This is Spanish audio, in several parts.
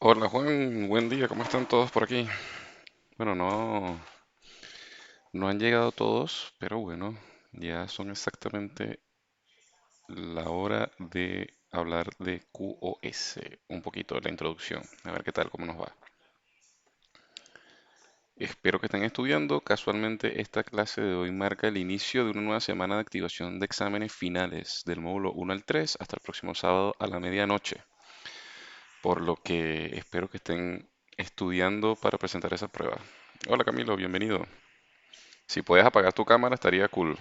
Hola Juan, buen día, ¿cómo están todos por aquí? Bueno, no han llegado todos, pero bueno, ya son exactamente la hora de hablar de QoS, un poquito de la introducción, a ver qué tal, cómo nos va. Espero que estén estudiando. Casualmente esta clase de hoy marca el inicio de una nueva semana de activación de exámenes finales del módulo 1 al 3 hasta el próximo sábado a la medianoche, por lo que espero que estén estudiando para presentar esa prueba. Hola Camilo, bienvenido. Si puedes apagar tu cámara estaría cool,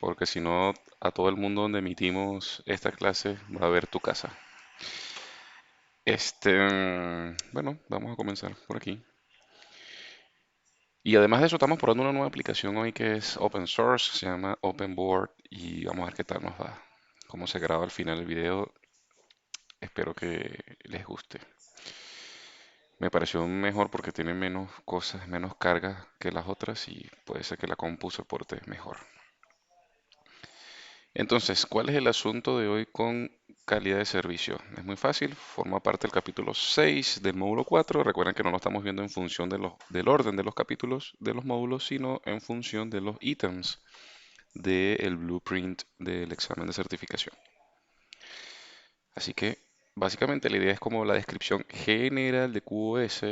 porque si no, a todo el mundo donde emitimos esta clase va a ver tu casa. Bueno, vamos a comenzar por aquí. Y además de eso, estamos probando una nueva aplicación hoy que es open source, se llama Open Board y vamos a ver qué tal nos va. Cómo se graba al final el video, espero que les guste. Me pareció mejor porque tiene menos cosas, menos carga que las otras y puede ser que la compu soporte mejor. Entonces, ¿cuál es el asunto de hoy con calidad de servicio? Es muy fácil, forma parte del capítulo 6 del módulo 4. Recuerden que no lo estamos viendo en función del orden de los capítulos de los módulos, sino en función de los ítems del blueprint del examen de certificación. Así que, básicamente, la idea es como la descripción general de QoS.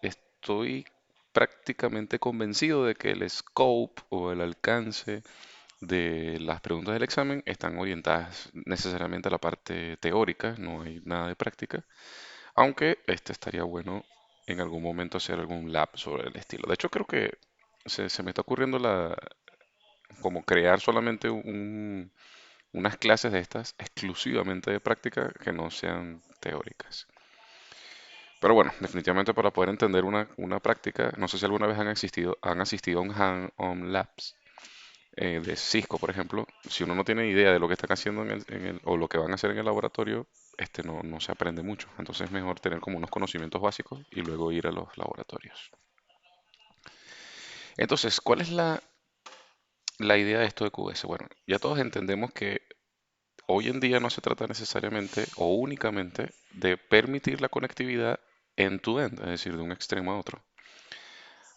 Estoy prácticamente convencido de que el scope o el alcance de las preguntas del examen están orientadas necesariamente a la parte teórica, no hay nada de práctica, aunque este estaría bueno en algún momento hacer algún lab sobre el estilo. De hecho, creo que se me está ocurriendo como crear solamente unas clases de estas exclusivamente de práctica que no sean teóricas. Pero bueno, definitivamente para poder entender una práctica, no sé si alguna vez han asistido a un Hand-on Labs de Cisco, por ejemplo, si uno no tiene idea de lo que están haciendo o lo que van a hacer en el laboratorio, no se aprende mucho. Entonces es mejor tener como unos conocimientos básicos y luego ir a los laboratorios. Entonces, ¿cuál es la idea de esto de QS? Bueno, ya todos entendemos que hoy en día no se trata necesariamente o únicamente de permitir la conectividad end-to-end, es decir, de un extremo a otro.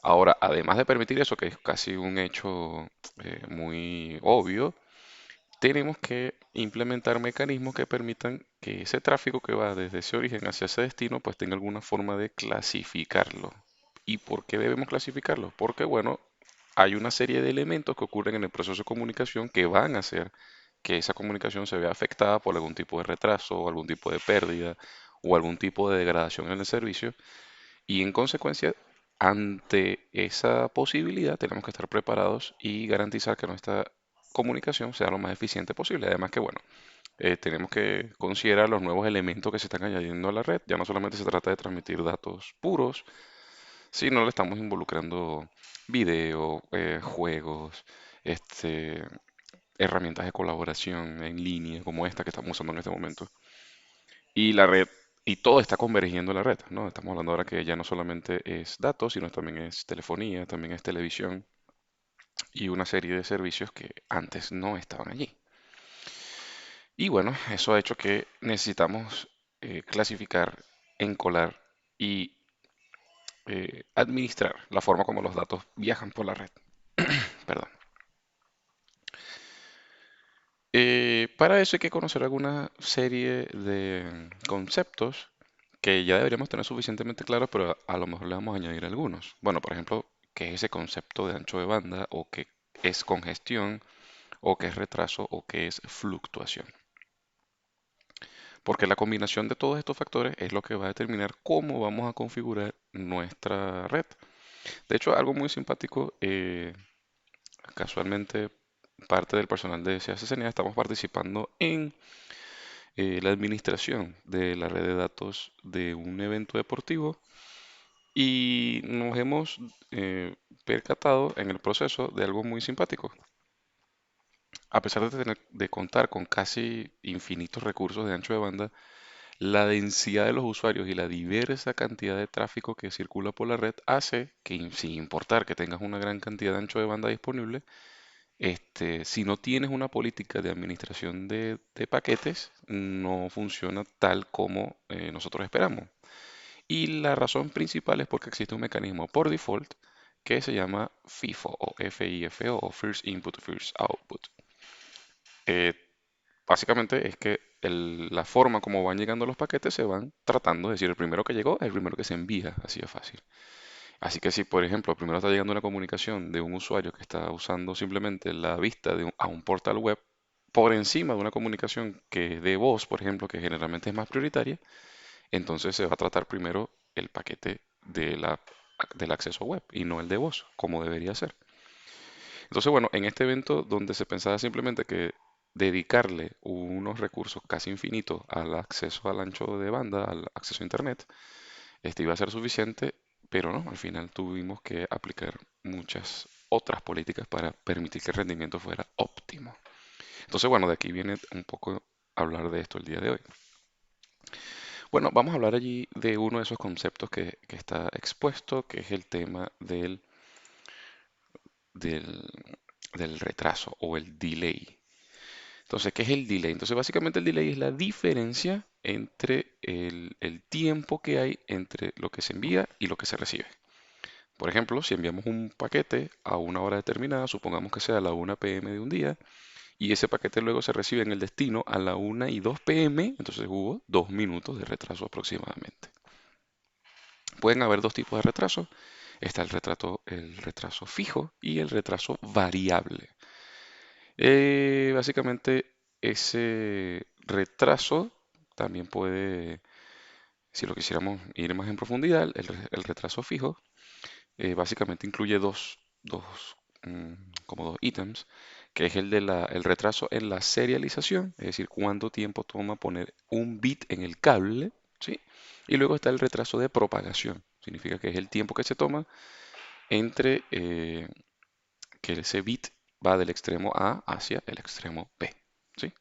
Ahora, además de permitir eso, que es casi un hecho muy obvio, tenemos que implementar mecanismos que permitan que ese tráfico que va desde ese origen hacia ese destino, pues tenga alguna forma de clasificarlo. ¿Y por qué debemos clasificarlo? Porque, bueno, hay una serie de elementos que ocurren en el proceso de comunicación que van a hacer que esa comunicación se vea afectada por algún tipo de retraso o algún tipo de pérdida o algún tipo de degradación en el servicio. Y en consecuencia, ante esa posibilidad, tenemos que estar preparados y garantizar que nuestra comunicación sea lo más eficiente posible. Además que, bueno, tenemos que considerar los nuevos elementos que se están añadiendo a la red. Ya no solamente se trata de transmitir datos puros, sino le estamos involucrando video, juegos, este, herramientas de colaboración en línea como esta que estamos usando en este momento. Y la red, y todo está convergiendo en la red, ¿no? Estamos hablando ahora que ya no solamente es datos, sino también es telefonía, también es televisión y una serie de servicios que antes no estaban allí. Y bueno, eso ha hecho que necesitamos clasificar, encolar y administrar la forma como los datos viajan por la red. Perdón. Para eso hay que conocer alguna serie de conceptos que ya deberíamos tener suficientemente claros, pero a lo mejor le vamos a añadir algunos. Bueno, por ejemplo, ¿qué es ese concepto de ancho de banda? ¿O qué es congestión? ¿O qué es retraso? ¿O qué es fluctuación? Porque la combinación de todos estos factores es lo que va a determinar cómo vamos a configurar nuestra red. De hecho, algo muy simpático, casualmente parte del personal de CACCNA estamos participando en la administración de la red de datos de un evento deportivo y nos hemos percatado en el proceso de algo muy simpático. A pesar de de contar con casi infinitos recursos de ancho de banda, la densidad de los usuarios y la diversa cantidad de tráfico que circula por la red hace que, sin importar que tengas una gran cantidad de ancho de banda disponible, Si no tienes una política de administración de paquetes, no funciona tal como nosotros esperamos. Y la razón principal es porque existe un mecanismo por default que se llama FIFO o FIFO o First Input, First Output. Eh, Básicamente es que la forma como van llegando los paquetes se van tratando, es decir, el primero que llegó es el primero que se envía, así de fácil. Así que si, por ejemplo, primero está llegando una comunicación de un usuario que está usando simplemente la vista a un portal web por encima de una comunicación que de voz, por ejemplo, que generalmente es más prioritaria, entonces se va a tratar primero el paquete del acceso web y no el de voz, como debería ser. Entonces, bueno, en este evento donde se pensaba simplemente que dedicarle unos recursos casi infinitos al acceso al ancho de banda, al acceso a Internet, este iba a ser suficiente, pero no, al final tuvimos que aplicar muchas otras políticas para permitir que el rendimiento fuera óptimo. Entonces, bueno, de aquí viene un poco hablar de esto el día de hoy. Bueno, vamos a hablar allí de uno de esos conceptos que está expuesto, que es el tema del, del retraso o el delay. Entonces, ¿qué es el delay? Entonces, básicamente el delay es la diferencia entre el tiempo que hay entre lo que se envía y lo que se recibe. Por ejemplo, si enviamos un paquete a una hora determinada, supongamos que sea a la 1 p.m. de un día, y ese paquete luego se recibe en el destino a la 1 y 2 p.m., entonces hubo 2 minutos de retraso aproximadamente. Pueden haber dos tipos de retraso. Está el retraso fijo y el retraso variable. Básicamente, ese retraso también puede, si lo quisiéramos ir más en profundidad, el retraso fijo básicamente incluye como dos ítems, que es el retraso en la serialización, es decir, cuánto tiempo toma poner un bit en el cable, ¿sí? Y luego está el retraso de propagación, significa que es el tiempo que se toma entre que ese bit va del extremo A hacia el extremo B, ¿sí?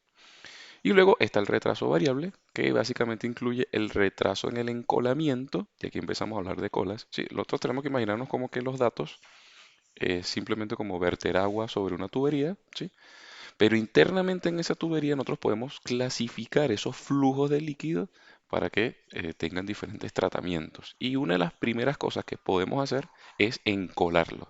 Y luego está el retraso variable, que básicamente incluye el retraso en el encolamiento, y aquí empezamos a hablar de colas, ¿sí? Nosotros tenemos que imaginarnos como que los datos es simplemente como verter agua sobre una tubería, ¿sí? Pero internamente en esa tubería nosotros podemos clasificar esos flujos de líquido para que tengan diferentes tratamientos. Y una de las primeras cosas que podemos hacer es encolarlos.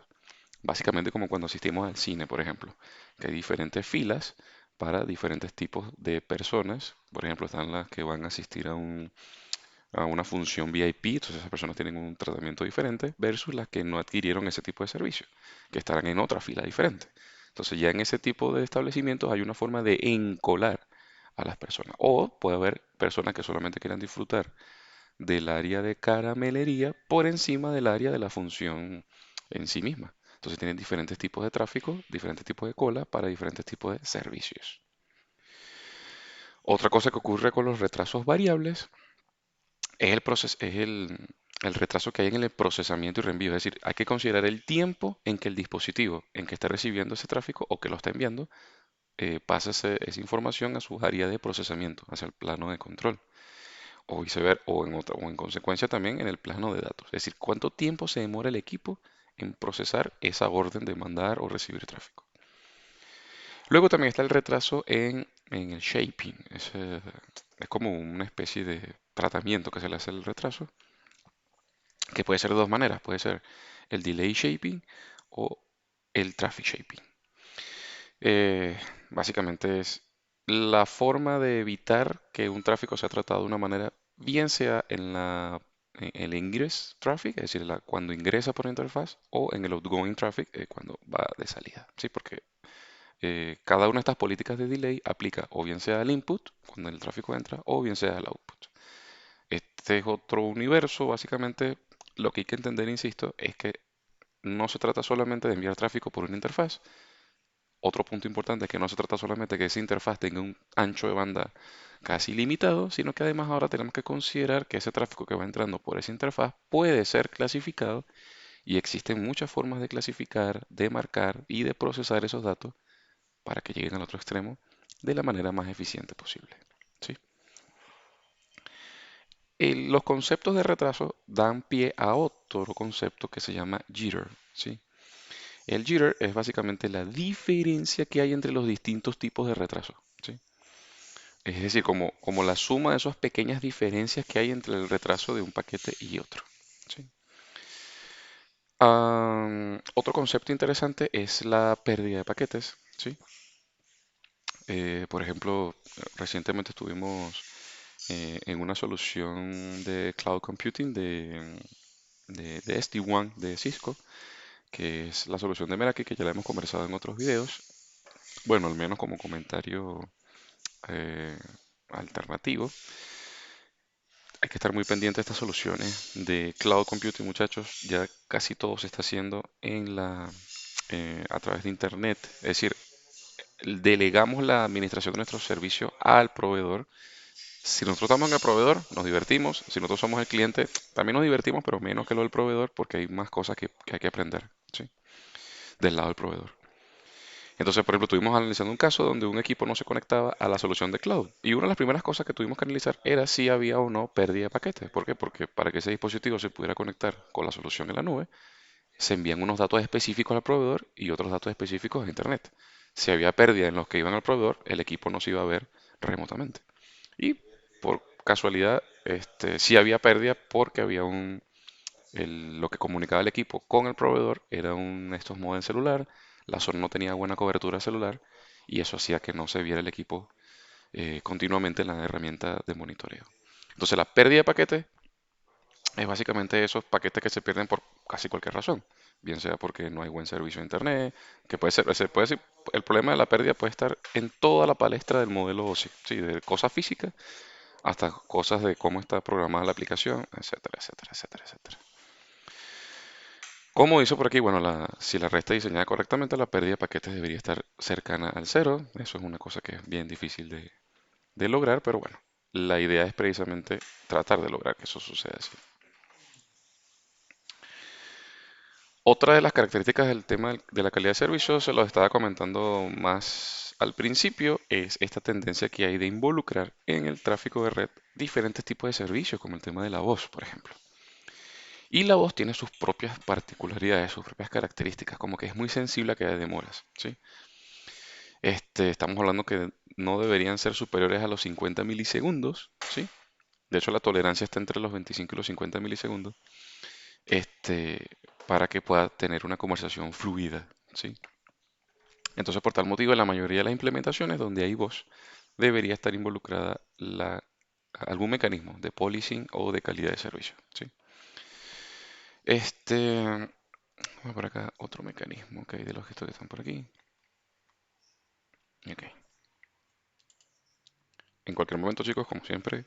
Básicamente como cuando asistimos al cine, por ejemplo, que hay diferentes filas para diferentes tipos de personas. Por ejemplo, están las que van a asistir a una función VIP, entonces esas personas tienen un tratamiento diferente, versus las que no adquirieron ese tipo de servicio, que estarán en otra fila diferente. Entonces ya en ese tipo de establecimientos hay una forma de encolar a las personas. O puede haber personas que solamente quieran disfrutar del área de caramelería por encima del área de la función en sí misma. Entonces tienen diferentes tipos de tráfico, diferentes tipos de cola para diferentes tipos de servicios. Otra cosa que ocurre con los retrasos variables es el retraso que hay en el procesamiento y reenvío. Es decir, hay que considerar el tiempo en que el dispositivo en que está recibiendo ese tráfico o que lo está enviando pasa esa información a su área de procesamiento, hacia el plano de control, o viceversa, o en consecuencia también en el plano de datos. Es decir, cuánto tiempo se demora el equipo en procesar esa orden de mandar o recibir tráfico. Luego también está el retraso en el shaping. Es como una especie de tratamiento que se le hace al retraso que puede ser de dos maneras, puede ser el delay shaping o el traffic shaping. Básicamente es la forma de evitar que un tráfico sea tratado de una manera, bien sea en el ingress traffic, es decir, cuando ingresa por interfaz, o en el outgoing traffic, cuando va de salida. ¿Sí? Porque cada una de estas políticas de delay aplica o bien sea al input, cuando el tráfico entra, o bien sea al output. Este es otro universo, básicamente lo que hay que entender, insisto, es que no se trata solamente de enviar tráfico por una interfaz. Otro punto importante es que no se trata solamente de que esa interfaz tenga un ancho de banda casi limitado, sino que además ahora tenemos que considerar que ese tráfico que va entrando por esa interfaz puede ser clasificado y existen muchas formas de clasificar, de marcar y de procesar esos datos para que lleguen al otro extremo de la manera más eficiente posible. ¿Sí? Los conceptos de retraso dan pie a otro concepto que se llama jitter, ¿sí? El jitter es básicamente la diferencia que hay entre los distintos tipos de retraso, ¿sí? Es decir, como la suma de esas pequeñas diferencias que hay entre el retraso de un paquete y otro, ¿sí? Otro concepto interesante es la pérdida de paquetes, ¿sí? Por ejemplo, recientemente estuvimos en una solución de cloud computing de SD-WAN de Cisco, que es la solución de Meraki, que ya la hemos conversado en otros videos. Bueno, al menos como comentario eh, alternativo. Hay que estar muy pendiente de estas soluciones de cloud computing, muchachos. Ya casi todo se está haciendo a través de Internet. Es decir, delegamos la administración de nuestros servicios al proveedor. Si nosotros estamos en el proveedor, nos divertimos. Si nosotros somos el cliente, también nos divertimos, pero menos que lo del proveedor, porque hay más cosas que hay que aprender, ¿sí? Del lado del proveedor. Entonces, por ejemplo, estuvimos analizando un caso donde un equipo no se conectaba a la solución de cloud. Y una de las primeras cosas que tuvimos que analizar era si había o no pérdida de paquetes. ¿Por qué? Porque para que ese dispositivo se pudiera conectar con la solución en la nube, se envían unos datos específicos al proveedor y otros datos específicos a Internet. Si había pérdida en los que iban al proveedor, el equipo no se iba a ver remotamente. Y por casualidad, sí había pérdida porque había lo que comunicaba el equipo con el proveedor era estos modem celular, la zona no tenía buena cobertura celular y eso hacía que no se viera el equipo continuamente en la herramienta de monitoreo. Entonces la pérdida de paquetes es básicamente esos paquetes que se pierden por casi cualquier razón, bien sea porque no hay buen servicio de internet, que puede ser, el problema de la pérdida puede estar en toda la palestra del modelo OSI, sí, de cosas físicas hasta cosas de cómo está programada la aplicación, etcétera, etcétera, etcétera, etcétera. Como dice por aquí, bueno, si la red está diseñada correctamente, la pérdida de paquetes debería estar cercana al cero. Eso es una cosa que es bien difícil de lograr, pero bueno, la idea es precisamente tratar de lograr que eso suceda así. Otra de las características del tema de la calidad de servicio, se lo estaba comentando más al principio, es esta tendencia que hay de involucrar en el tráfico de red diferentes tipos de servicios, como el tema de la voz, por ejemplo. Y la voz tiene sus propias particularidades, sus propias características, como que es muy sensible a que haya demoras, ¿sí? Estamos hablando que no deberían ser superiores a los 50 milisegundos, ¿sí? De hecho, la tolerancia está entre los 25 y los 50 milisegundos, este, para que pueda tener una conversación fluida, ¿sí? Entonces, por tal motivo, en la mayoría de las implementaciones donde hay voz, debería estar involucrada algún mecanismo de policing o de calidad de servicio, ¿sí? Vamos por acá, otro mecanismo que hay de los gestos que están por aquí. Ok. En cualquier momento, chicos, como siempre,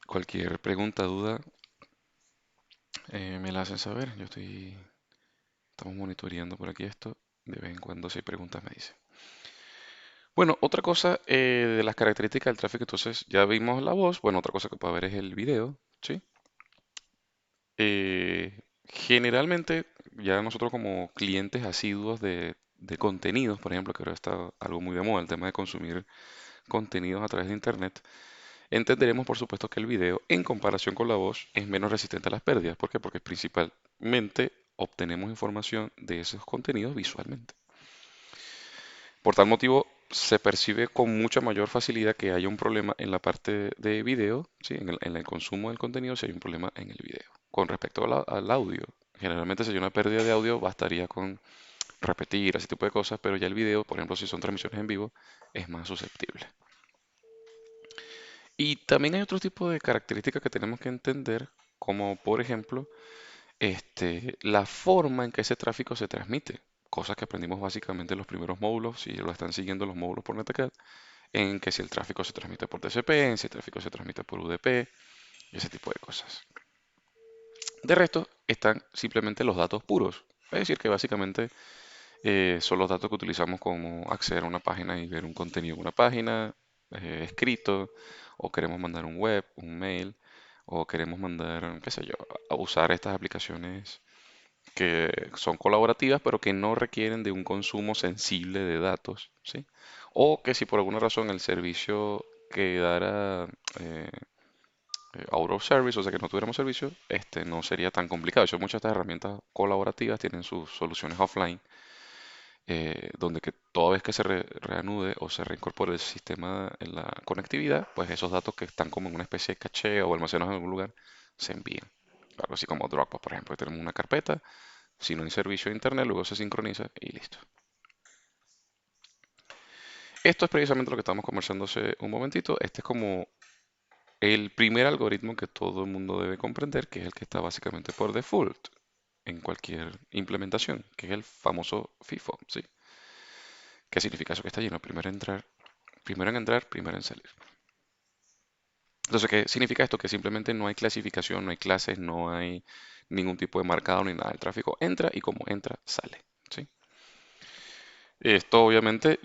cualquier pregunta, duda, me la hacen saber. Estamos monitoreando por aquí esto. De vez en cuando si hay preguntas me dicen. Bueno, otra cosa de las características del tráfico, entonces ya vimos la voz. Bueno, otra cosa que puede haber es el video, ¿sí? Generalmente, ya nosotros como clientes asiduos de contenidos, por ejemplo, que ahora está algo muy de moda, el tema de consumir contenidos a través de Internet, entenderemos, por supuesto, que el video, en comparación con la voz, es menos resistente a las pérdidas. ¿Por qué? Porque principalmente obtenemos información de esos contenidos visualmente. Por tal motivo, se percibe con mucha mayor facilidad que haya un problema en la parte de video, ¿sí? En el consumo del contenido, si hay un problema en el video. Con respecto al audio, generalmente si hay una pérdida de audio, bastaría con repetir ese tipo de cosas, pero ya el video, por ejemplo, si son transmisiones en vivo, es más susceptible. Y también hay otro tipo de características que tenemos que entender, como por ejemplo, la forma en que ese tráfico se transmite. Cosas que aprendimos básicamente en los primeros módulos, si lo están siguiendo los módulos por Netacad, en que si el tráfico se transmite por TCP, en si el tráfico se transmite por UDP, y ese tipo de cosas. De resto, están simplemente los datos puros. Es decir, que básicamente son los datos que utilizamos como acceder a una página y ver un contenido en una página, escrito, o queremos mandar un web, un mail, o queremos mandar, qué sé yo, a usar estas aplicaciones que son colaborativas, pero que no requieren de un consumo sensible de datos, ¿sí? O que si por alguna razón el servicio quedara out of service, o sea que no tuviéramos servicio, no sería tan complicado. De hecho, muchas de estas herramientas colaborativas tienen sus soluciones offline, donde que toda vez que se reanude o se reincorpore el sistema en la conectividad, pues esos datos que están como en una especie de caché o almacenados en algún lugar, se envían. Algo así como Dropbox, por ejemplo, que tenemos una carpeta, si no hay servicio de internet, luego se sincroniza y listo. Esto es precisamente lo que estábamos conversando hace un momentito. Este es como el primer algoritmo que todo el mundo debe comprender, que es el que está básicamente por default en cualquier implementación, que es el famoso FIFO, ¿sí? ¿Qué significa eso que está lleno? Primero en entrar, primero en salir. Entonces, ¿qué significa esto? Que simplemente no hay clasificación, no hay clases, no hay ningún tipo de marcado ni nada. El tráfico entra y como entra, sale, ¿sí? Esto obviamente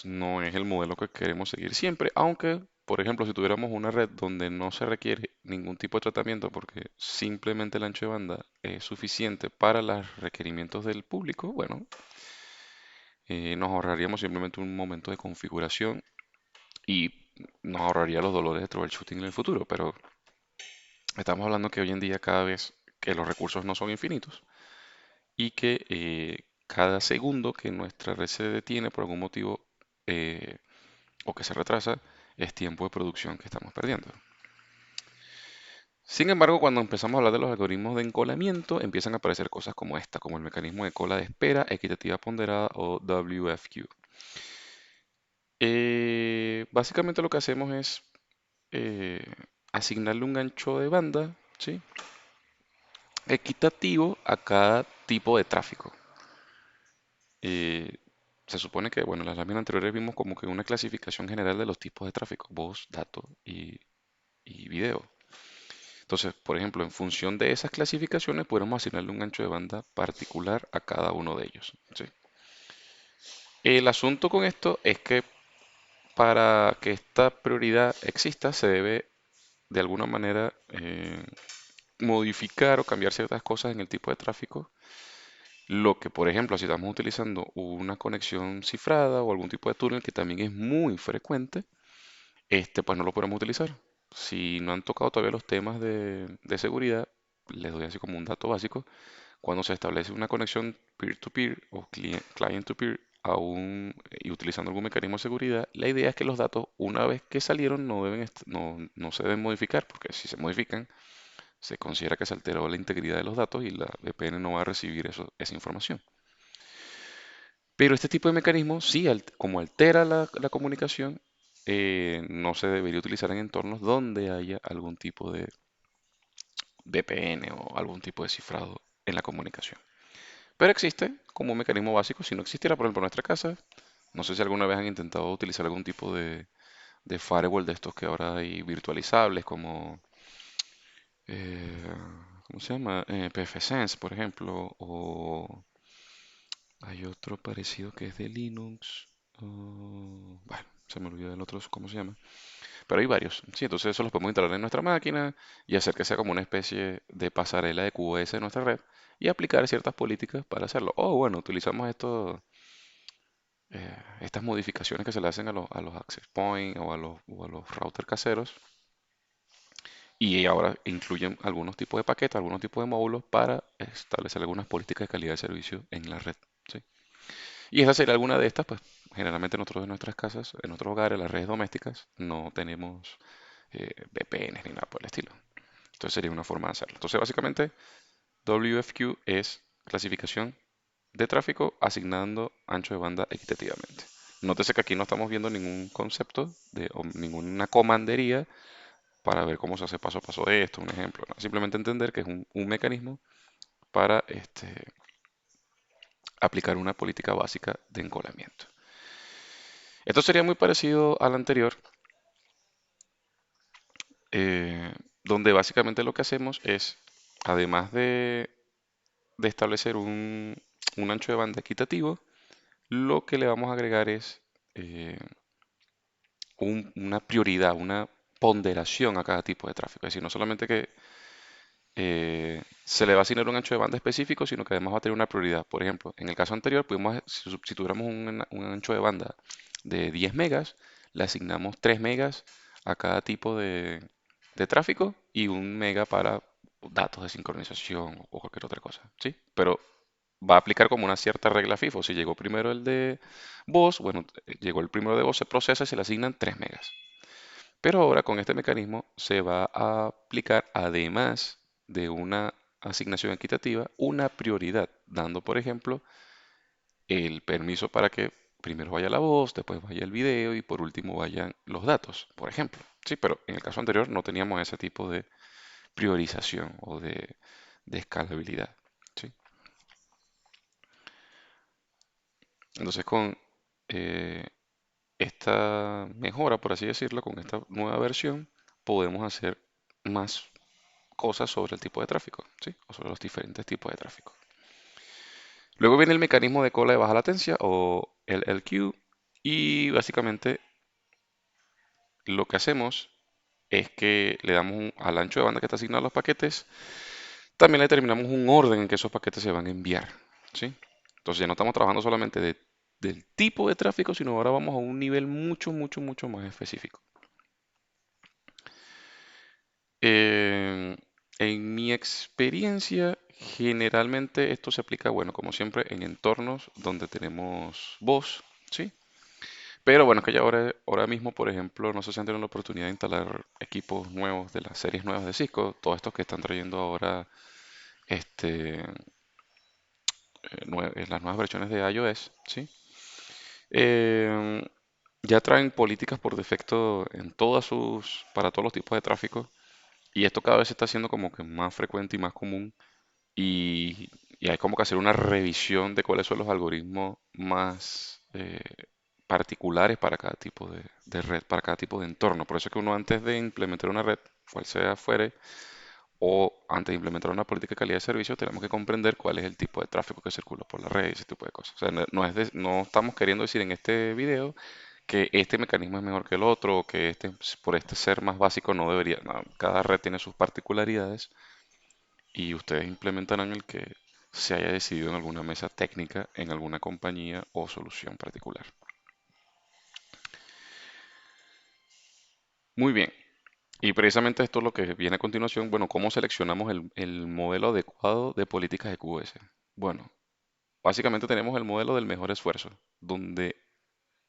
no es el modelo que queremos seguir siempre, aunque, por ejemplo, si tuviéramos una red donde no se requiere ningún tipo de tratamiento porque simplemente el ancho de banda es suficiente para los requerimientos del público, bueno, nos ahorraríamos simplemente un momento de configuración y nos ahorraría los dolores de troubleshooting en el futuro, pero estamos hablando que hoy en día cada vez que los recursos no son infinitos y que cada segundo que nuestra red se detiene por algún motivo eh, o que se retrasa es tiempo de producción que estamos perdiendo. Sin embargo, cuando empezamos a hablar de los algoritmos de encolamiento, empiezan a aparecer cosas como esta, como el mecanismo de cola de espera equitativa ponderada o WFQ. Básicamente lo que hacemos es eh, asignarle un ancho de banda, ¿sí? Equitativo a cada tipo de tráfico. Eh, Se supone que, bueno, en las láminas anteriores vimos como que una clasificación general de los tipos de tráfico, voz, datos y video. Entonces, por ejemplo, en función de esas clasificaciones, podemos asignarle un ancho de banda particular a cada uno de ellos, ¿sí? El asunto con esto es que para que esta prioridad exista, se debe de alguna manera modificar o cambiar ciertas cosas en el tipo de tráfico. Lo que, por ejemplo, si estamos utilizando una conexión cifrada o algún tipo de túnel que también es muy frecuente, pues no lo podemos utilizar. Si no han tocado todavía los temas de seguridad, les doy así como un dato básico. Cuando se establece una conexión peer-to-peer o client-to-peer y utilizando algún mecanismo de seguridad, la idea es que los datos, una vez que salieron, no se deben modificar, porque si se modifican, se considera que se alteró la integridad de los datos y la VPN no va a recibir esa información. Pero este tipo de mecanismo, sí, como altera la comunicación, no se debería utilizar en entornos donde haya algún tipo de VPN o algún tipo de cifrado en la comunicación. Pero existe como un mecanismo básico. Si no existiera, por ejemplo, en nuestra casa, no sé si alguna vez han intentado utilizar algún tipo de firewall de estos que ahora hay virtualizables, como, eh, ¿cómo se llama? pfSense, por ejemplo, o hay otro parecido que es de Linux. Bueno, se me olvidó el otro, ¿cómo se llama? Pero hay varios. Sí, entonces eso los podemos instalar en nuestra máquina y hacer que sea como una especie de pasarela de QoS en nuestra red y aplicar ciertas políticas para hacerlo. O bueno, utilizamos estas modificaciones que se le hacen a los access point o a los routers caseros y ahora incluyen algunos tipos de paquetes, algunos tipos de módulos para establecer algunas políticas de calidad de servicio en la red. ¿Sí? Y esa sería alguna de estas, pues generalmente nosotros en nuestras casas, en nuestros hogares, las redes domésticas, no tenemos VPNs ni nada por el estilo. Entonces sería una forma de hacerlo. Entonces básicamente WFQ es clasificación de tráfico asignando ancho de banda equitativamente. Nótese que aquí no estamos viendo ningún concepto o ninguna comandería para ver cómo se hace paso a paso esto, un ejemplo. ¿No? Simplemente entender que es un mecanismo para aplicar una política básica de encolamiento. Esto sería muy parecido al anterior, donde básicamente lo que hacemos es, además de establecer un ancho de banda equitativo, lo que le vamos a agregar es eh, una prioridad, una ponderación a cada tipo de tráfico. Es decir, no solamente que se le va a asignar un ancho de banda específico, sino que además va a tener una prioridad. Por ejemplo, en el caso anterior, si tuviéramos un ancho de banda de 10 megas, le asignamos 3 megas a cada tipo de tráfico y 1 mega para datos de sincronización o cualquier otra cosa, ¿sí? Pero va a aplicar como una cierta regla FIFO. Si llegó primero el de voz, bueno, llegó el primero de voz, se procesa y se le asignan 3 megas. Pero ahora con este mecanismo se va a aplicar, además de una asignación equitativa, una prioridad, dando, por ejemplo, el permiso para que primero vaya la voz, después vaya el video y por último vayan los datos, por ejemplo. Sí, pero en el caso anterior no teníamos ese tipo de priorización o de escalabilidad. ¿Sí? Entonces con eh, esta mejora, por así decirlo, con esta nueva versión, podemos hacer más cosas sobre el tipo de tráfico, ¿sí? O sobre los diferentes tipos de tráfico. Luego viene el mecanismo de cola de baja latencia o el LQ y básicamente lo que hacemos es que le damos al ancho de banda que está asignado a los paquetes, también le determinamos un orden en que esos paquetes se van a enviar, ¿sí? Entonces ya no estamos trabajando solamente del tipo de tráfico, sino ahora vamos a un nivel mucho, mucho, mucho más específico. Eh, en mi experiencia, generalmente esto se aplica, bueno, como siempre, en entornos donde tenemos voz, ¿sí? Pero bueno, es que ya ahora mismo, por ejemplo, no sé si han tenido la oportunidad de instalar equipos nuevos de las series nuevas de Cisco, todos estos que están trayendo ahora las nuevas versiones de iOS, ¿sí? Eh, ya traen políticas por defecto para todos los tipos de tráfico y esto cada vez se está haciendo como que más frecuente y más común y hay como que hacer una revisión de cuáles son los algoritmos más particulares para cada tipo de red, para cada tipo de entorno. Por eso es que uno antes de implementar una red, cual sea fuere, o antes de implementar una política de calidad de servicio, tenemos que comprender cuál es el tipo de tráfico que circula por la red y ese tipo de cosas. O sea, no estamos queriendo decir en este video que este mecanismo es mejor que el otro o que por este ser más básico no debería. No, cada red tiene sus particularidades y ustedes implementarán el que se haya decidido en alguna mesa técnica, en alguna compañía o solución particular. Muy bien. Y precisamente esto es lo que viene a continuación. Bueno, ¿cómo seleccionamos el modelo adecuado de políticas de QoS? Bueno, básicamente tenemos el modelo del mejor esfuerzo, donde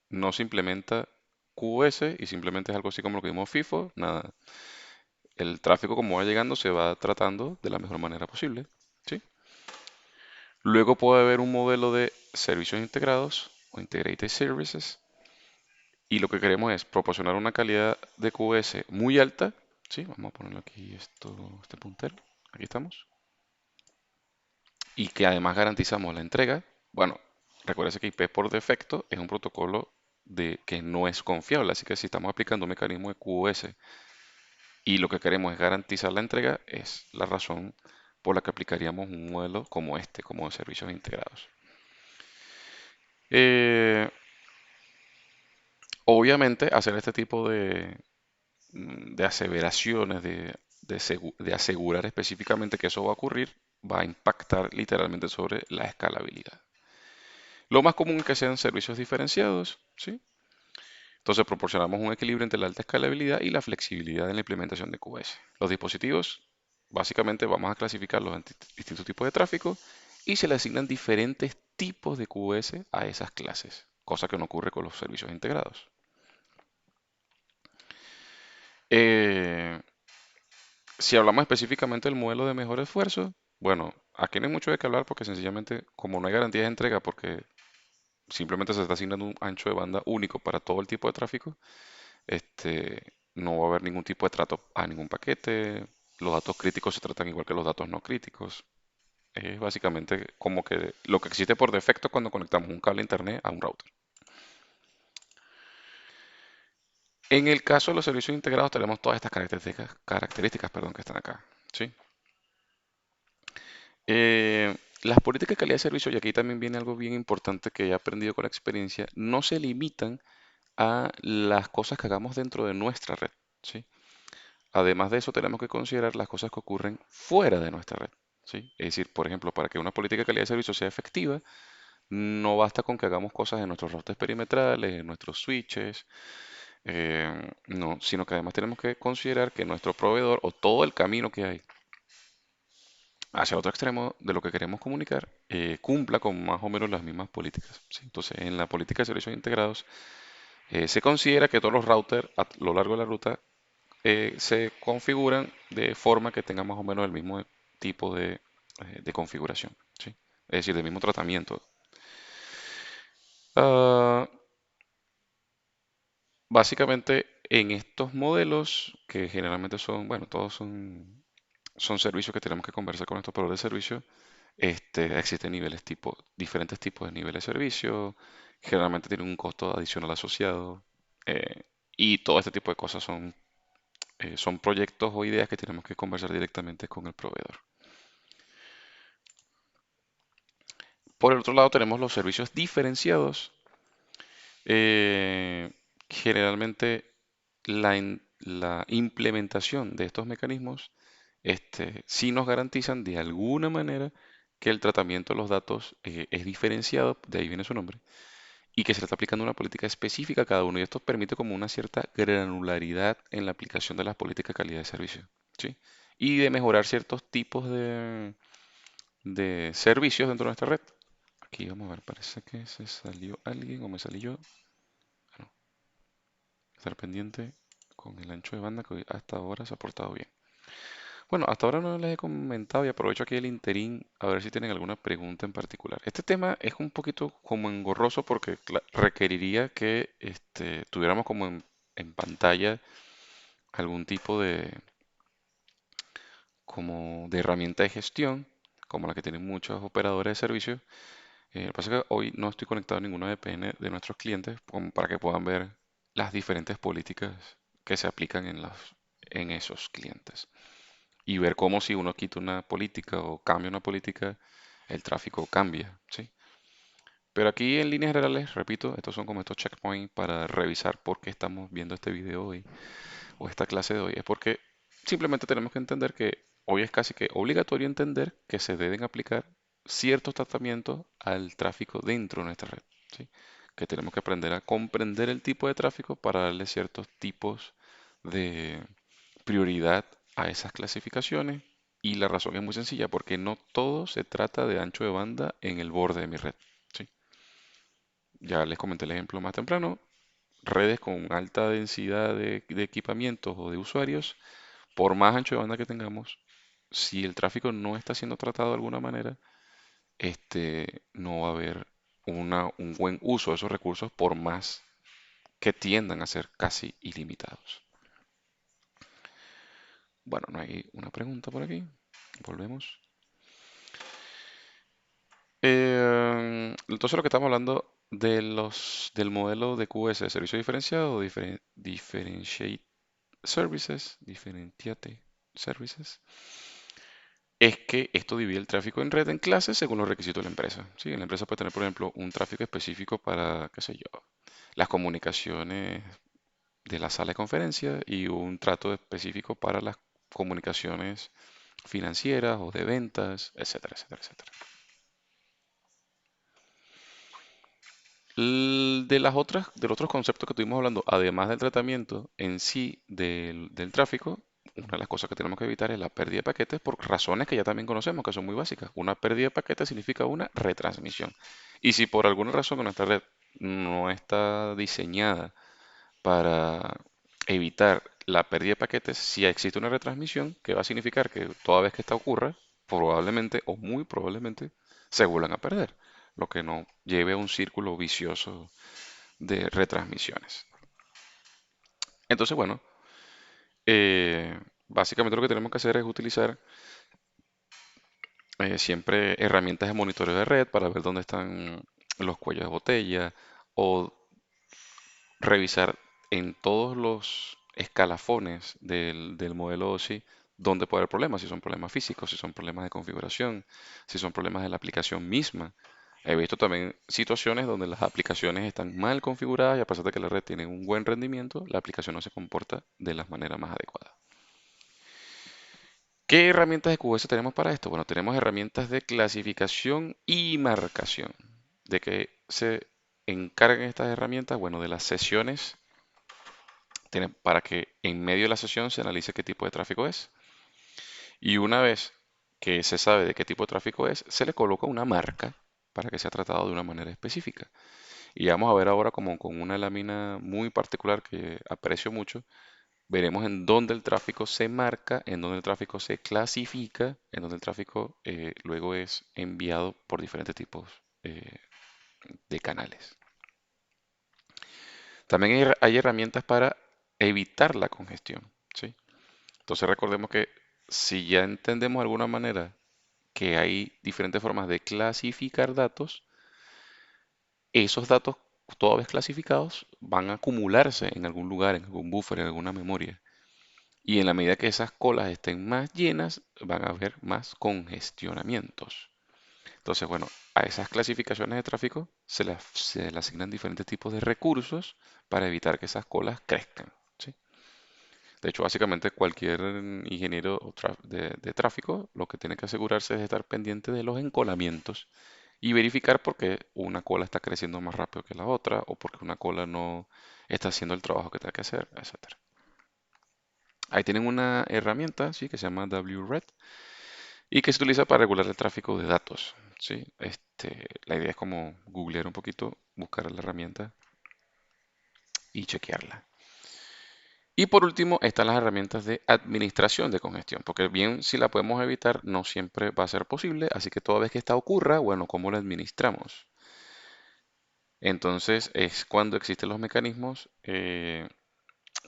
no se implementa QoS y simplemente es algo así como lo que vimos FIFO. Nada, el tráfico como va llegando se va tratando de la mejor manera posible. ¿Sí? Luego puede haber un modelo de servicios integrados o Integrated Services y lo que queremos es proporcionar una calidad de QoS muy alta. ¿Sí? Vamos a ponerlo aquí este puntero. Aquí estamos. Y que además garantizamos la entrega. Bueno, recuerda que IP por defecto es un protocolo que no es confiable, así que si estamos aplicando un mecanismo de QoS y lo que queremos es garantizar la entrega, es la razón por la que aplicaríamos un modelo como este, como de servicios integrados. Eh, Obviamente, hacer este tipo de aseveraciones, de asegurar específicamente que eso va a ocurrir, va a impactar literalmente sobre la escalabilidad. Lo más común es que sean servicios diferenciados, ¿sí? Entonces proporcionamos un equilibrio entre la alta escalabilidad y la flexibilidad en la implementación de QoS. Los dispositivos, básicamente vamos a clasificarlos en distintos tipos de tráfico y se le asignan diferentes tipos de QoS a esas clases, cosa que no ocurre con los servicios integrados. Eh, si hablamos específicamente del modelo de mejor esfuerzo, bueno, aquí no hay mucho de qué hablar porque sencillamente como no hay garantía de entrega porque simplemente se está asignando un ancho de banda único para todo el tipo de tráfico, no va a haber ningún tipo de trato a ningún paquete, los datos críticos se tratan igual que los datos no críticos. Es básicamente como que lo que existe por defecto cuando conectamos un cable a internet a un router. En el caso de los servicios integrados tenemos todas estas características, perdón, que están acá. ¿Sí? Las políticas de calidad de servicio, y aquí también viene algo bien importante que he aprendido con la experiencia, no se limitan a las cosas que hagamos dentro de nuestra red. ¿Sí? Además de eso, tenemos que considerar las cosas que ocurren fuera de nuestra red. ¿Sí? Es decir, por ejemplo, para que una política de calidad de servicio sea efectiva, no basta con que hagamos cosas en nuestros routers perimetrales, en nuestros switches, No, sino que además tenemos que considerar que nuestro proveedor o todo el camino que hay hacia el otro extremo de lo que queremos comunicar cumpla con más o menos las mismas políticas, ¿sí? Entonces, en la política de servicios integrados se considera que todos los routers a lo largo de la ruta se configuran de forma que tengan más o menos el mismo tipo de configuración, ¿sí? Es decir, del mismo tratamiento. Ah, básicamente, en estos modelos, que generalmente son, bueno, todos son servicios que tenemos que conversar con estos proveedores de servicio, existen diferentes tipos de niveles de servicio, generalmente tienen un costo adicional asociado, eh, y todo este tipo de cosas son proyectos o ideas que tenemos que conversar directamente con el proveedor. Por el otro lado tenemos los servicios diferenciados. Eh, generalmente la implementación de estos mecanismos sí nos garantizan de alguna manera que el tratamiento de los datos es diferenciado, de ahí viene su nombre, y que se le está aplicando una política específica a cada uno. Y esto permite como una cierta granularidad en la aplicación de las políticas de calidad de servicio, ¿sí? Y de mejorar ciertos tipos de servicios dentro de nuestra red. Aquí vamos a ver, parece que se salió alguien o me salí yo. Bueno, estar pendiente con el ancho de banda que hasta ahora se ha portado bien. Bueno, hasta ahora no les he comentado y aprovecho aquí el interín a ver si tienen alguna pregunta en particular. Este tema es un poquito como engorroso porque requeriría que tuviéramos como en pantalla algún tipo como de herramienta de gestión, como la que tienen muchos operadores de servicios. Lo que pasa es que hoy no estoy conectado a ninguna VPN de nuestros clientes como para que puedan ver las diferentes políticas que se aplican en esos clientes y ver cómo si uno quita una política o cambia una política, el tráfico cambia, ¿sí? Pero aquí en líneas generales, repito, estos son como estos checkpoints para revisar por qué estamos viendo este video hoy o esta clase de hoy. Es porque simplemente tenemos que entender que hoy es casi que obligatorio entender que se deben aplicar ciertos tratamientos al tráfico dentro de nuestra red, ¿sí? Que tenemos que aprender a comprender el tipo de tráfico para darle ciertos tipos de prioridad a esas clasificaciones. Y la razón es muy sencilla, porque no todo se trata de ancho de banda en el borde de mi red, ¿sí? Ya les comenté el ejemplo más temprano, redes con alta densidad de equipamientos o de usuarios, por más ancho de banda que tengamos, si el tráfico no está siendo tratado de alguna manera, no va a haber un buen uso de esos recursos por más que tiendan a ser casi ilimitados. Bueno, no hay una pregunta por aquí. Volvemos. Entonces lo que estamos hablando del modelo de QS, de servicio diferenciado, differentiate services, differentiate services, es que esto divide el tráfico en red en clases según los requisitos de la empresa. ¿Sí? La empresa puede tener, por ejemplo, un tráfico específico para, qué sé yo, las comunicaciones de la sala de conferencia y un trato específico para las comunicaciones financieras o de ventas, etcétera, etcétera, etcétera. Del otros conceptos que estuvimos hablando, además del tratamiento en sí del tráfico, una de las cosas que tenemos que evitar es la pérdida de paquetes por razones que ya también conocemos, que son muy básicas. Una pérdida de paquetes significa una retransmisión. Y si por alguna razón nuestra red no está diseñada para evitar la pérdida de paquetes, si existe una retransmisión, que va a significar que toda vez que esta ocurra, probablemente o muy probablemente se vuelvan a perder, lo que nos lleve a un círculo vicioso de retransmisiones. Entonces, bueno, básicamente lo que tenemos que hacer es utilizar siempre herramientas de monitoreo de red para ver dónde están los cuellos de botella o revisar en todos los escalafones del modelo OSI dónde puede haber problemas, si son problemas físicos, si son problemas de configuración, si son problemas de la aplicación misma. He visto también situaciones donde las aplicaciones están mal configuradas y a pesar de que la red tiene un buen rendimiento, la aplicación no se comporta de la manera más adecuada. ¿Qué herramientas de QoS tenemos para esto? Bueno, tenemos herramientas de clasificación y marcación. ¿De qué se encargan estas herramientas? Bueno, de las sesiones para que en medio de la sesión se analice qué tipo de tráfico es. Y una vez que se sabe de qué tipo de tráfico es, se le coloca una marca para que sea tratado de una manera específica. Y vamos a ver ahora como con una lámina muy particular que aprecio mucho, veremos en dónde el tráfico se marca, en dónde el tráfico se clasifica, en dónde el tráfico luego es enviado por diferentes tipos eh, de canales. También hay herramientas para evitar la congestión, ¿sí? Entonces recordemos que si ya entendemos de alguna manera que hay diferentes formas de clasificar datos, esos datos, toda vez clasificados, van a acumularse en algún lugar, en algún buffer, en alguna memoria. Y en la medida que esas colas estén más llenas, van a haber más congestionamientos. Entonces, bueno, a esas clasificaciones de tráfico se le asignan diferentes tipos de recursos para evitar que esas colas crezcan, ¿sí? De hecho, básicamente cualquier ingeniero de tráfico lo que tiene que asegurarse es estar pendiente de los encolamientos y verificar por qué una cola está creciendo más rápido que la otra o porque una cola no está haciendo el trabajo que tiene que hacer, etcétera. Ahí tienen una herramienta, ¿sí? Que se llama WRED y que se utiliza para regular el tráfico de datos, ¿sí? La idea es como googlear un poquito, buscar la herramienta y chequearla. Y por último están las herramientas de administración de congestión, porque bien si la podemos evitar, no siempre va a ser posible, así que toda vez que esta ocurra, bueno, ¿cómo la administramos? Entonces es cuando existen los mecanismos,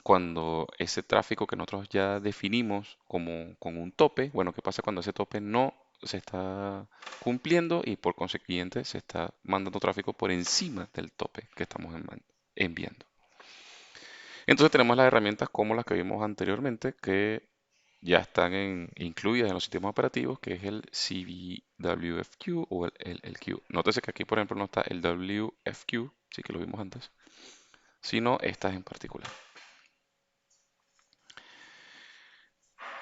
cuando ese tráfico que nosotros ya definimos como con un tope, bueno, ¿qué pasa cuando ese tope no se está cumpliendo y por consiguiente se está mandando tráfico por encima del tope que estamos enviando? Entonces tenemos las herramientas como las que vimos anteriormente que ya están incluidas en los sistemas operativos, que es el CVWFQ o el Q. Nótese que aquí, por ejemplo, no está el WFQ, sí que lo vimos antes, sino estas en particular.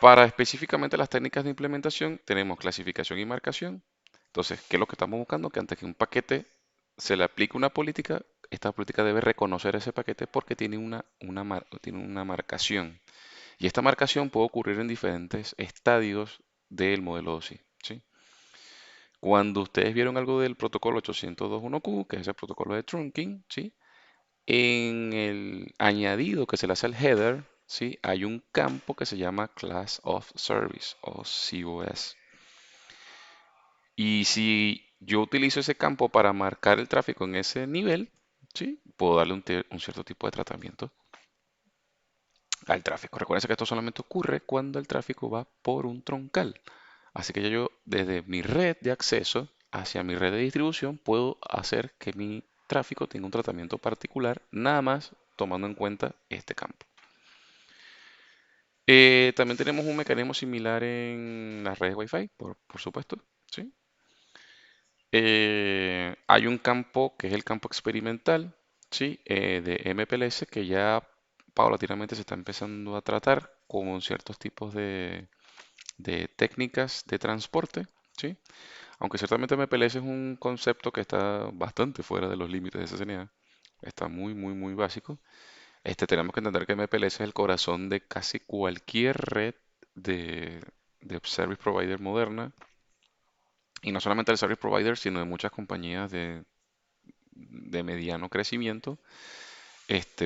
Para específicamente las técnicas de implementación tenemos clasificación y marcación. Entonces, ¿qué es lo que estamos buscando? Que antes que un paquete se le aplique una política, esta política debe reconocer ese paquete porque tiene tiene una marcación. Y esta marcación puede ocurrir en diferentes estadios del modelo OSI, ¿sí? Cuando ustedes vieron algo del protocolo 802.1q, que es el protocolo de trunking, ¿sí? En el añadido que se le hace al header, ¿sí? Hay un campo que se llama Class of Service o COS. Y si yo utilizo ese campo para marcar el tráfico en ese nivel, ¿sí? Puedo darle un cierto tipo de tratamiento al tráfico. Recuerden que esto solamente ocurre cuando el tráfico va por un troncal. Así que ya yo desde mi red de acceso hacia mi red de distribución puedo hacer que mi tráfico tenga un tratamiento particular, nada más tomando en cuenta este campo. También tenemos un mecanismo similar en las redes Wi-Fi, por supuesto, ¿sí? Hay un campo que es el campo experimental, ¿sí? De MPLS que ya paulatinamente se está empezando a tratar con ciertos tipos de técnicas de transporte, ¿sí? Aunque ciertamente MPLS es un concepto que está bastante fuera de los límites de CCNA, está muy, muy, muy básico. Tenemos que entender que MPLS es el corazón de casi cualquier red de, de service provider moderna, y no solamente el service provider, sino de muchas compañías de mediano crecimiento.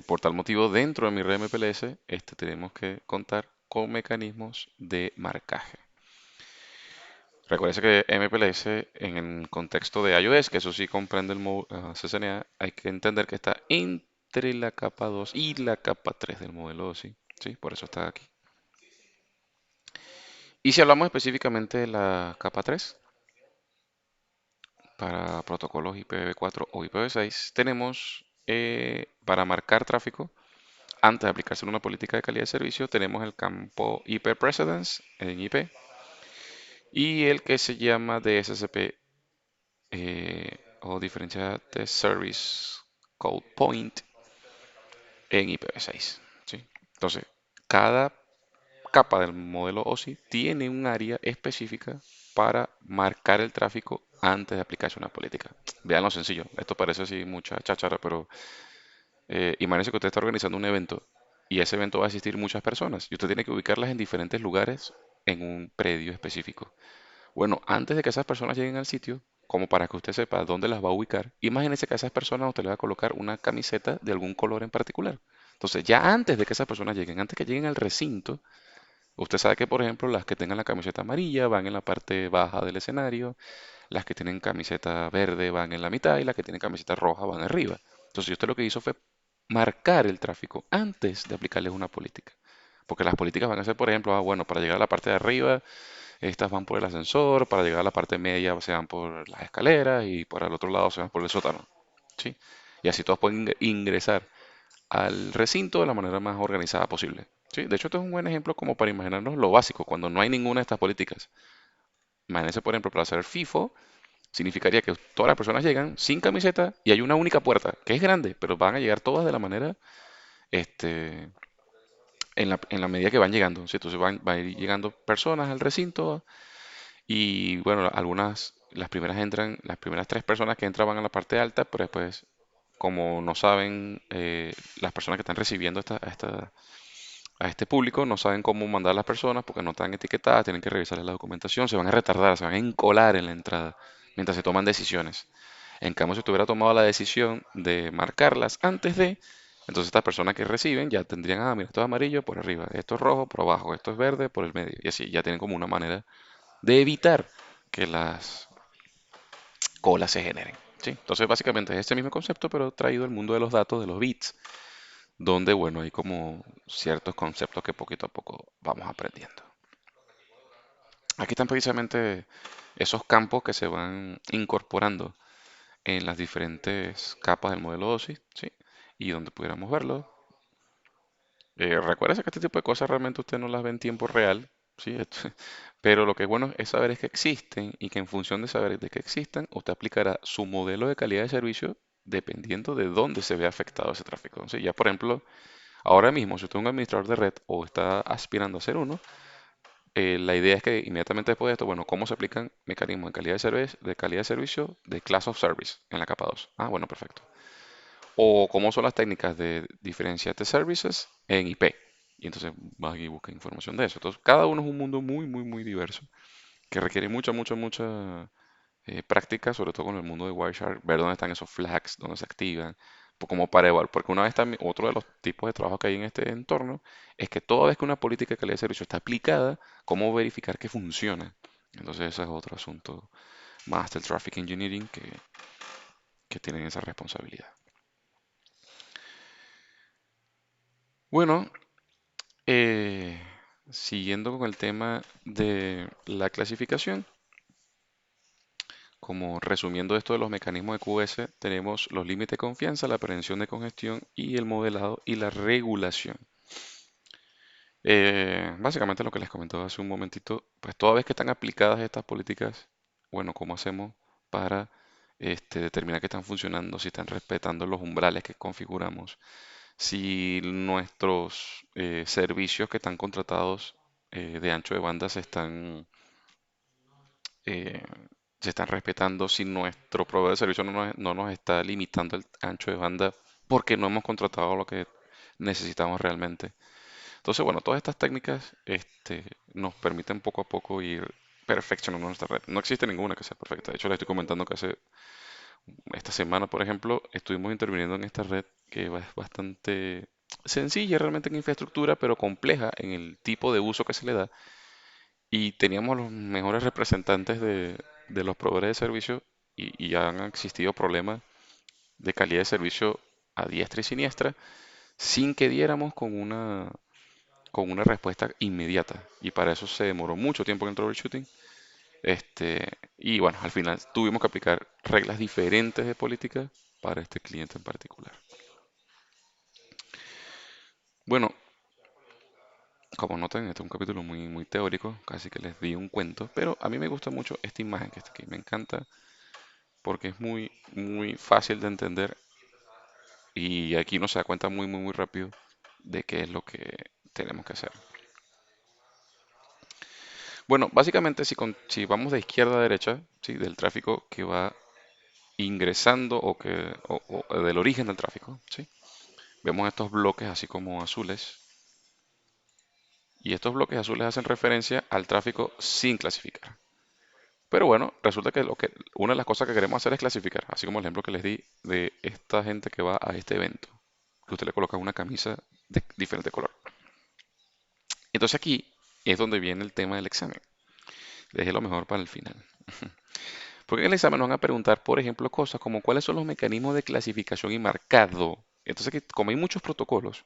Por tal motivo, dentro de mi red MPLS, tenemos que contar con mecanismos de marcaje. Recuerde que MPLS en el contexto de iOS, que eso sí comprende el CCNA, hay que entender que está entre la capa 2 y la capa 3 del modelo OSI, ¿sí? Por eso está aquí. Y si hablamos específicamente de la capa 3, para protocolos IPv4 o IPv6, tenemos para marcar tráfico, antes de aplicarse una política de calidad de servicio, tenemos el campo IP Precedence en IP y el que se llama DSCP o Differentiated Service Code Point en IPv6, ¿sí? Entonces, cada capa del modelo OSI tiene un área específica para marcar el tráfico antes de aplicarse una política. Vean lo sencillo, esto parece así mucha cháchara, pero imagínense que usted está organizando un evento y ese evento va a asistir muchas personas y usted tiene que ubicarlas en diferentes lugares en un predio específico. Bueno, antes de que esas personas lleguen al sitio, como para que usted sepa dónde las va a ubicar, imagínese que a esas personas usted le va a colocar una camiseta de algún color en particular. Entonces, ya antes de que esas personas lleguen, antes que lleguen al recinto, usted sabe que, por ejemplo, las que tengan la camiseta amarilla van en la parte baja del escenario, las que tienen camiseta verde van en la mitad y las que tienen camiseta roja van arriba. Entonces, usted lo que hizo fue marcar el tráfico antes de aplicarles una política. Porque las políticas van a ser, por ejemplo, bueno, para llegar a la parte de arriba estas van por el ascensor, para llegar a la parte media se van por las escaleras y para el otro lado se van por el sótano, ¿sí? Y así todos pueden ingresar al recinto de la manera más organizada posible, ¿sí? De hecho, esto es un buen ejemplo como para imaginarnos lo básico, cuando no hay ninguna de estas políticas. Imagínense, por ejemplo, para hacer FIFO, significaría que todas las personas llegan sin camiseta y hay una única puerta, que es grande, pero van a llegar todas de la manera, este, en la medida que van llegando, ¿sí? Entonces van a ir llegando personas al recinto. Y bueno, las primeras entran, las primeras tres personas que entran van a la parte alta, pero después, como no saben, las personas que están recibiendo a este público no saben cómo mandar a las personas porque no están etiquetadas, tienen que revisarles la documentación, se van a retardar, se van a encolar en la entrada mientras se toman decisiones. En cambio, si tuviera tomado la decisión de marcarlas antes de, entonces estas personas que reciben ya tendrían, mira, esto es amarillo por arriba, esto es rojo por abajo, esto es verde por el medio, y así ya tienen como una manera de evitar que las colas se generen. ¿Sí? Entonces, básicamente es este mismo concepto, pero traído al mundo de los datos, de los bits, donde, bueno, hay como ciertos conceptos que poquito a poco vamos aprendiendo. Aquí están precisamente esos campos que se van incorporando en las diferentes capas del modelo OSI, ¿sí? Y donde pudiéramos verlo. Recuérdese que este tipo de cosas realmente usted no las ve en tiempo real, ¿sí? Pero lo que es bueno es saber es que existen y que en función de saber de que existen, usted aplicará su modelo de calidad de servicio dependiendo de dónde se ve afectado ese tráfico. ¿Sí? Ya, por ejemplo, ahora mismo, si usted es un administrador de red o está aspirando a ser uno, la idea es que inmediatamente después de esto, bueno, ¿cómo se aplican mecanismos de calidad de servicio de Class of Service en la capa 2? Ah, bueno, perfecto. O cómo son las técnicas de Differentiated Services en IP. Y entonces vas y busca información de eso. Entonces, cada uno es un mundo muy, muy, muy diverso que requiere mucha, mucha, mucha práctica, sobre todo con el mundo de Wireshark, ver dónde están esos flags, dónde se activan, como para evaluar, porque una vez también, otro de los tipos de trabajo que hay en este entorno es que toda vez que una política de calidad de servicio está aplicada, cómo verificar que funciona. Entonces ese es otro asunto más del traffic engineering que tienen esa responsabilidad. Bueno, eh, siguiendo con el tema de la clasificación, como resumiendo esto de los mecanismos de QS, tenemos los límites de confianza, la prevención de congestión y el modelado y la regulación. Básicamente lo que les comentaba hace un momentito, pues toda vez que están aplicadas estas políticas, bueno, ¿cómo hacemos para determinar que están funcionando, si están respetando los umbrales que configuramos, si nuestros servicios que están contratados de ancho de banda eh, se están respetando, si nuestro proveedor de servicio no nos está limitando el ancho de banda porque no hemos contratado lo que necesitamos realmente? Entonces, bueno, todas estas técnicas nos permiten poco a poco ir perfeccionando nuestra red. No existe ninguna que sea perfecta. De hecho, les estoy comentando que esta semana, por ejemplo, estuvimos interviniendo en esta red que es bastante sencilla realmente en infraestructura, pero compleja en el tipo de uso que se le da. Y teníamos los mejores representantes de los proveedores de servicio y han existido problemas de calidad de servicio a diestra y siniestra sin que diéramos con una respuesta inmediata. Y para eso se demoró mucho tiempo en el troubleshooting. Y bueno, al final tuvimos que aplicar reglas diferentes de política para este cliente en particular. Bueno, como notan, este es un capítulo muy, muy teórico, casi que les di un cuento, pero a mí me gusta mucho esta imagen que está aquí. Me encanta porque es muy, muy fácil de entender y aquí uno se da cuenta muy, muy, muy rápido de qué es lo que tenemos que hacer. Bueno, básicamente si vamos de izquierda a derecha, ¿sí? Del tráfico que va ingresando o del origen del tráfico, ¿sí? Vemos estos bloques así como azules, Y estos bloques azules hacen referencia al tráfico sin clasificar. Pero bueno, resulta que, una de las cosas que queremos hacer es clasificar, así como el ejemplo que les di de esta gente que va a este evento, que usted le coloca una camisa de diferente color. Entonces aquí es donde viene el tema del examen. Deje lo mejor para el final. Porque en el examen nos van a preguntar, por ejemplo, cosas como cuáles son los mecanismos de clasificación y marcado. Entonces, como hay muchos protocolos,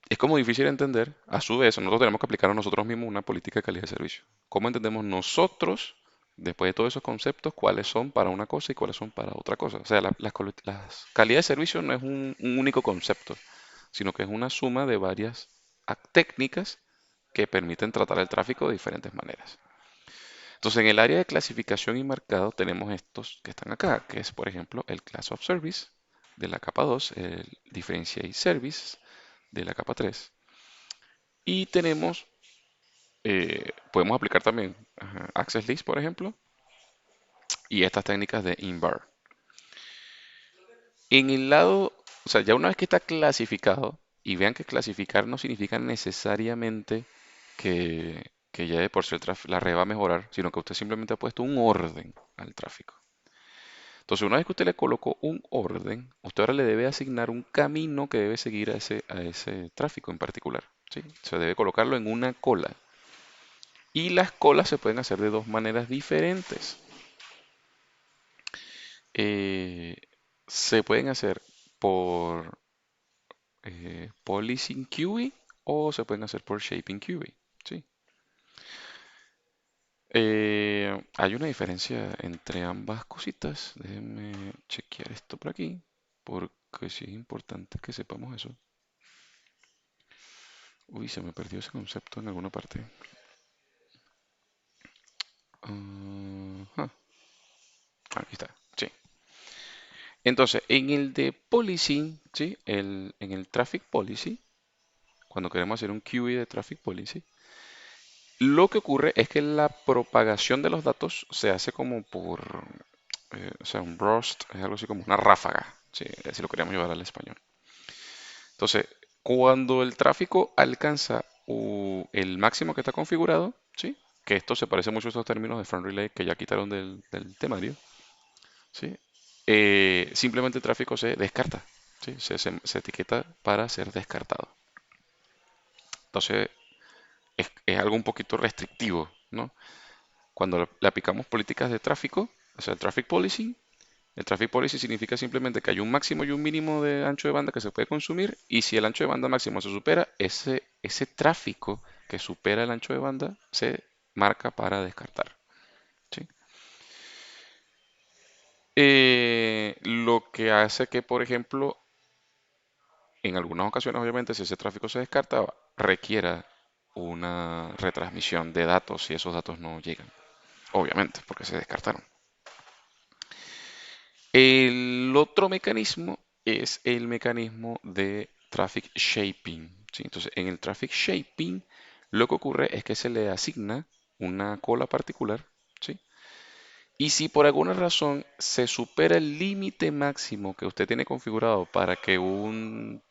es como difícil entender. A su vez, nosotros tenemos que aplicar a nosotros mismos una política de calidad de servicio. ¿Cómo entendemos nosotros, después de todos esos conceptos, cuáles son para una cosa y cuáles son para otra cosa? O sea, las calidad de servicio no es un único concepto, sino que es una suma de varias técnicas que permiten tratar el tráfico de diferentes maneras. Entonces, en el área de clasificación y marcado tenemos estos que están acá, que es, por ejemplo, el Class of Service de la capa 2, el Differentiate Service de la capa 3. Y tenemos, podemos aplicar también Access List, por ejemplo, y estas técnicas de INVAR. En el lado, o sea, ya una vez que está clasificado, y vean que clasificar no significa necesariamente que ya de por sí la red va a mejorar, sino que usted simplemente ha puesto un orden al tráfico. Entonces, una vez que usted le colocó un orden, usted ahora le debe asignar un camino que debe seguir a ese tráfico en particular. ¿Sí? Se debe colocarlo en una cola. Y las colas se pueden hacer de dos maneras diferentes. Eh, Se pueden hacer por policing queuing o se pueden hacer por shaping queuing. ¿Sí? Hay una diferencia entre ambas cositas. Déjenme chequear esto por aquí, porque sí es importante que sepamos eso. Uy, se me perdió ese concepto en alguna parte. Ajá, aquí está, sí. Entonces, en el de policy, ¿sí? En el traffic policy, cuando queremos hacer un QE de traffic policy, lo que ocurre es que la propagación de los datos se hace como por, o sea, un burst, es algo así como una ráfaga, ¿sí? Si lo queríamos llevar al español. Entonces, cuando el tráfico alcanza el máximo que está configurado, ¿sí? Que esto se parece mucho a estos términos de front relay que ya quitaron del temario, ¿sí? Simplemente el tráfico se descarta, ¿sí? Se etiqueta para ser descartado. Entonces, es algo un poquito restrictivo, ¿no? Cuando le aplicamos políticas de tráfico, o sea, el traffic policy significa simplemente que hay un máximo y un mínimo de ancho de banda que se puede consumir y si el ancho de banda máximo se supera, ese tráfico que supera el ancho de banda se marca para descartar. ¿Sí? Lo que hace que, por ejemplo, en algunas ocasiones, obviamente, si ese tráfico se descarta, requiera una retransmisión de datos si esos datos no llegan. Obviamente, porque se descartaron. El otro mecanismo es el mecanismo de traffic shaping. ¿Sí? Entonces, en el traffic shaping, lo que ocurre es que se le asigna una cola particular, ¿sí? Y si por alguna razón se supera el límite máximo que usted tiene configurado para que o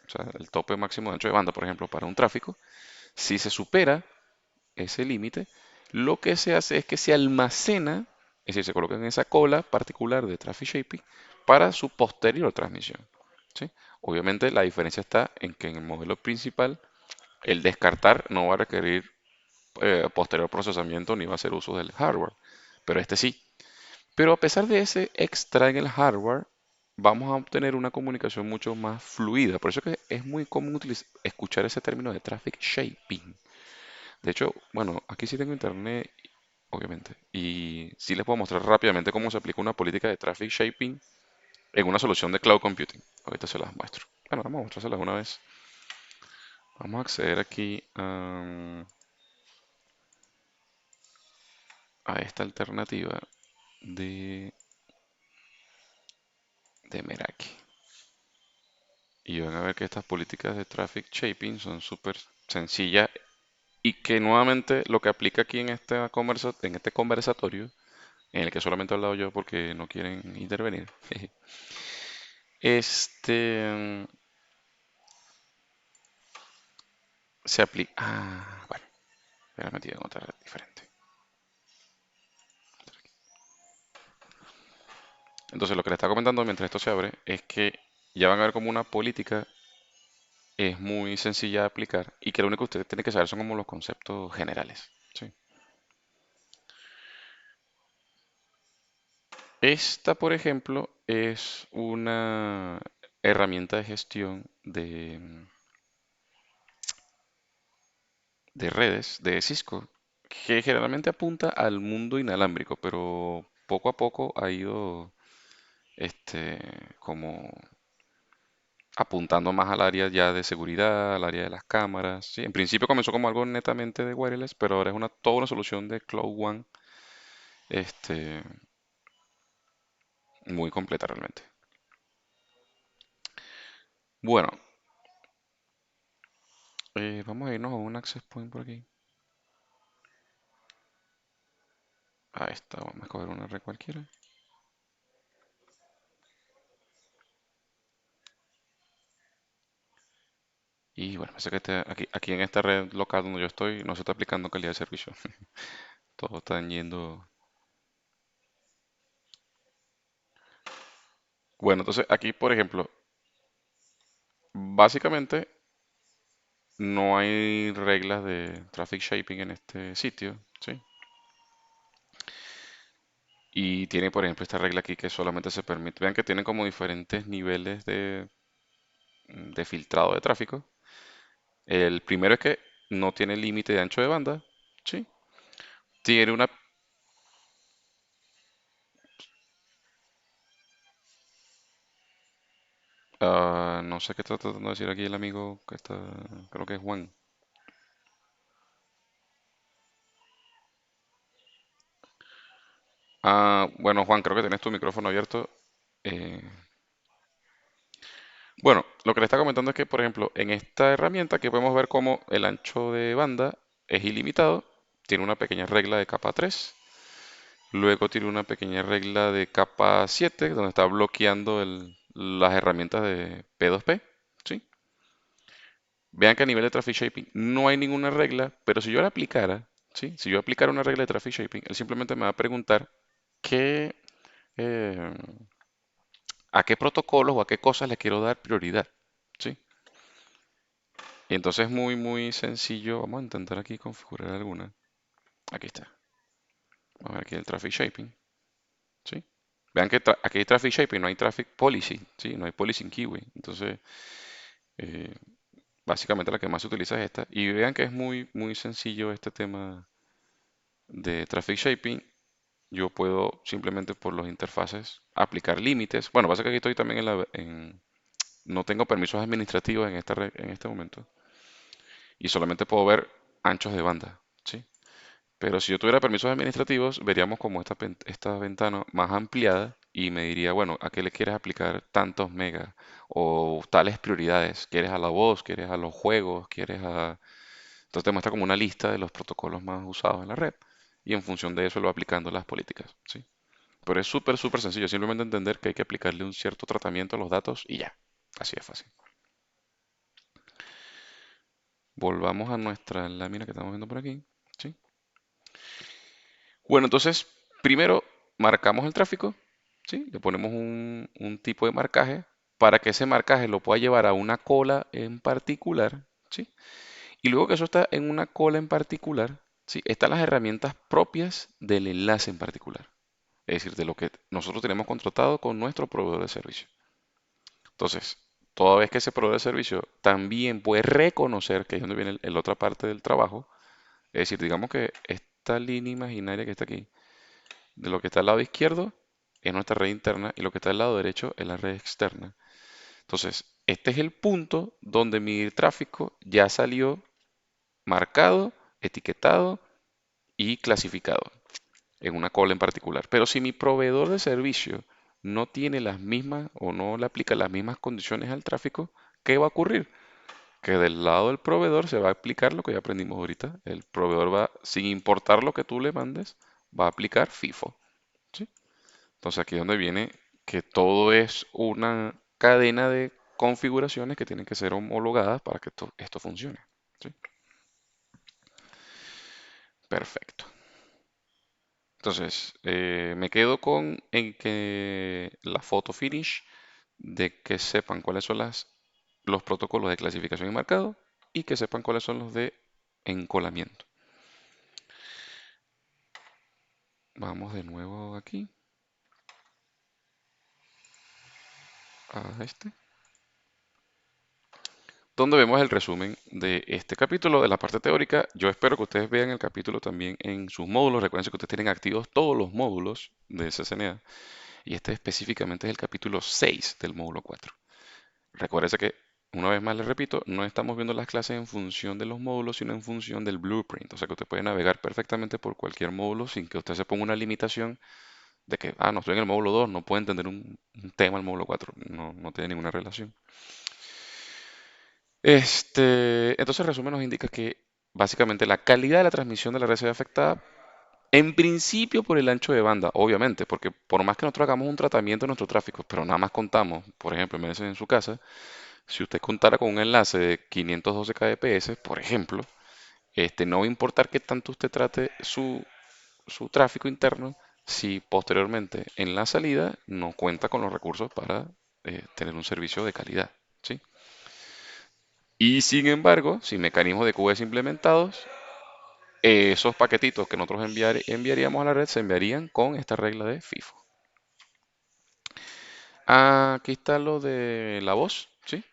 sea, el tope máximo de ancho de banda, por ejemplo, para un tráfico, si se supera ese límite, lo que se hace es que se almacena, es decir, se coloca en esa cola particular de traffic shaping para su posterior transmisión. ¿Sí? Obviamente la diferencia está en que en el modelo principal el descartar no va a requerir posterior procesamiento ni va a hacer uso del hardware, pero este sí. Pero a pesar de ese extra en el hardware, vamos a obtener una comunicación mucho más fluida. Por eso que es muy común escuchar ese término de traffic shaping. De hecho, bueno, aquí sí tengo internet, obviamente, y sí les puedo mostrar rápidamente cómo se aplica una política de traffic shaping en una solución de cloud computing. Ahorita se las muestro. Bueno, vamos a mostrárselas una vez. Vamos a acceder aquí a esta alternativa de, de Meraki. Y van a ver que estas políticas de traffic shaping son súper sencillas y que nuevamente lo que aplica aquí en este conversatorio, en el que solamente he hablado yo porque no quieren intervenir, este se aplica... bueno, me he metido en otra red diferente. Entonces, lo que le está comentando mientras esto se abre es que ya van a ver como una política es muy sencilla de aplicar y que lo único que usted tiene que saber son como los conceptos generales. ¿Sí? Esta, por ejemplo, es una herramienta de gestión de redes de Cisco que generalmente apunta al mundo inalámbrico, pero poco a poco ha ido este, como apuntando más al área ya de seguridad, al área de las cámaras. ¿Sí? En principio comenzó como algo netamente de wireless, pero ahora es toda una solución de Cloud One, este, muy completa realmente. Bueno, vamos a irnos a un access point por aquí. A esta, vamos a escoger una red cualquiera. Y bueno, parece que aquí en esta red local donde yo estoy no se está aplicando calidad de servicio. Todos están yendo. Bueno, entonces aquí, por ejemplo, básicamente no hay reglas de traffic shaping en este sitio, ¿sí? Y tiene, por ejemplo, esta regla aquí que solamente se permite. Vean que tienen como diferentes niveles de filtrado de tráfico. El primero es que no tiene límite de ancho de banda, ¿sí? Tiene una... no sé qué está tratando de decir aquí el amigo que está... Creo que es Juan. Bueno, Juan, creo que tienes tu micrófono abierto. Eh, bueno, lo que le está comentando es que, por ejemplo, en esta herramienta que podemos ver cómo el ancho de banda es ilimitado, tiene una pequeña regla de capa 3, luego tiene una pequeña regla de capa 7, donde está bloqueando las herramientas de P2P, ¿sí? Vean que a nivel de traffic shaping no hay ninguna regla, pero si yo la aplicara, ¿sí? Si yo aplicara una regla de traffic shaping, él simplemente me va a preguntar qué, eh, a qué protocolos o a qué cosas le quiero dar prioridad, ¿sí? Y entonces es muy, muy sencillo. Vamos a intentar aquí configurar alguna. Aquí está. Vamos a ver aquí el traffic shaping, ¿sí? Vean que aquí hay traffic shaping, no hay traffic policy, ¿sí? No hay policy en keyway. Entonces, eh, básicamente la que más se utiliza es esta. Y vean que es muy, muy sencillo este tema de traffic shaping. Yo puedo simplemente por los interfaces aplicar límites. Bueno, pasa que aquí estoy también no tengo permisos administrativos en en este momento y solamente puedo ver anchos de banda, ¿sí? Pero si yo tuviera permisos administrativos, veríamos como esta ventana más ampliada y me diría, bueno, ¿a qué le quieres aplicar tantos megas? O tales prioridades. ¿Quieres a la voz? ¿Quieres a los juegos? ¿Quieres a...? Entonces te muestra como una lista de los protocolos más usados en la red y en función de eso lo va aplicando las políticas, ¿sí? Pero es súper, súper sencillo. Simplemente entender que hay que aplicarle un cierto tratamiento a los datos y ya. Así es fácil. Volvamos a nuestra lámina que estamos viendo por aquí, ¿sí? Bueno, entonces, primero marcamos el tráfico, ¿sí? Le ponemos un tipo de marcaje para que ese marcaje lo pueda llevar a una cola en particular, ¿sí? Y luego que eso está en una cola en particular, ¿sí? Están las herramientas propias del enlace en particular. Es decir, de lo que nosotros tenemos contratado con nuestro proveedor de servicio. Entonces, toda vez que ese proveedor de servicio también puede reconocer, que es donde viene la otra parte del trabajo, es decir, digamos que esta línea imaginaria que está aquí, de lo que está al lado izquierdo es nuestra red interna y lo que está al lado derecho es la red externa. Entonces, este es el punto donde mi tráfico ya salió marcado, etiquetado y clasificado en una cola en particular. Pero si mi proveedor de servicio no tiene las mismas o no le aplica las mismas condiciones al tráfico, ¿qué va a ocurrir? Que del lado del proveedor se va a aplicar lo que ya aprendimos ahorita. El proveedor va, sin importar lo que tú le mandes, va a aplicar FIFO. ¿Sí? Entonces aquí es donde viene que todo es una cadena de configuraciones que tienen que ser homologadas para que esto funcione. ¿Sí? Perfecto. Entonces, me quedo con en que la foto finish, de que sepan cuáles son los protocolos de clasificación y marcado y que sepan cuáles son los de encolamiento. Vamos de nuevo aquí a este, donde vemos el resumen de este capítulo de la parte teórica. Yo espero que ustedes vean el capítulo también en sus módulos. Recuerden que ustedes tienen activos todos los módulos de CCNA y este específicamente es el capítulo 6 del módulo 4. Recuérdese que, una vez más les repito, no estamos viendo las clases en función de los módulos, sino en función del blueprint. O sea que usted puede navegar perfectamente por cualquier módulo sin que usted se ponga una limitación de que, no estoy en el módulo 2, no puedo entender un tema del módulo 4. No, no tiene ninguna relación. Entonces, el resumen nos indica que básicamente la calidad de la transmisión de la red se ve afectada en principio por el ancho de banda, obviamente, porque por más que nosotros hagamos un tratamiento de nuestro tráfico, pero nada más contamos, por ejemplo, en su casa, si usted contara con un enlace de 512 kbps, por ejemplo, no va a importar qué tanto usted trate su tráfico interno si posteriormente en la salida no cuenta con los recursos para tener un servicio de calidad, ¿sí? Y sin embargo, sin mecanismos de QoS implementados, esos paquetitos que nosotros enviaríamos a la red se enviarían con esta regla de FIFO. Aquí está lo de la voz, ¿sí?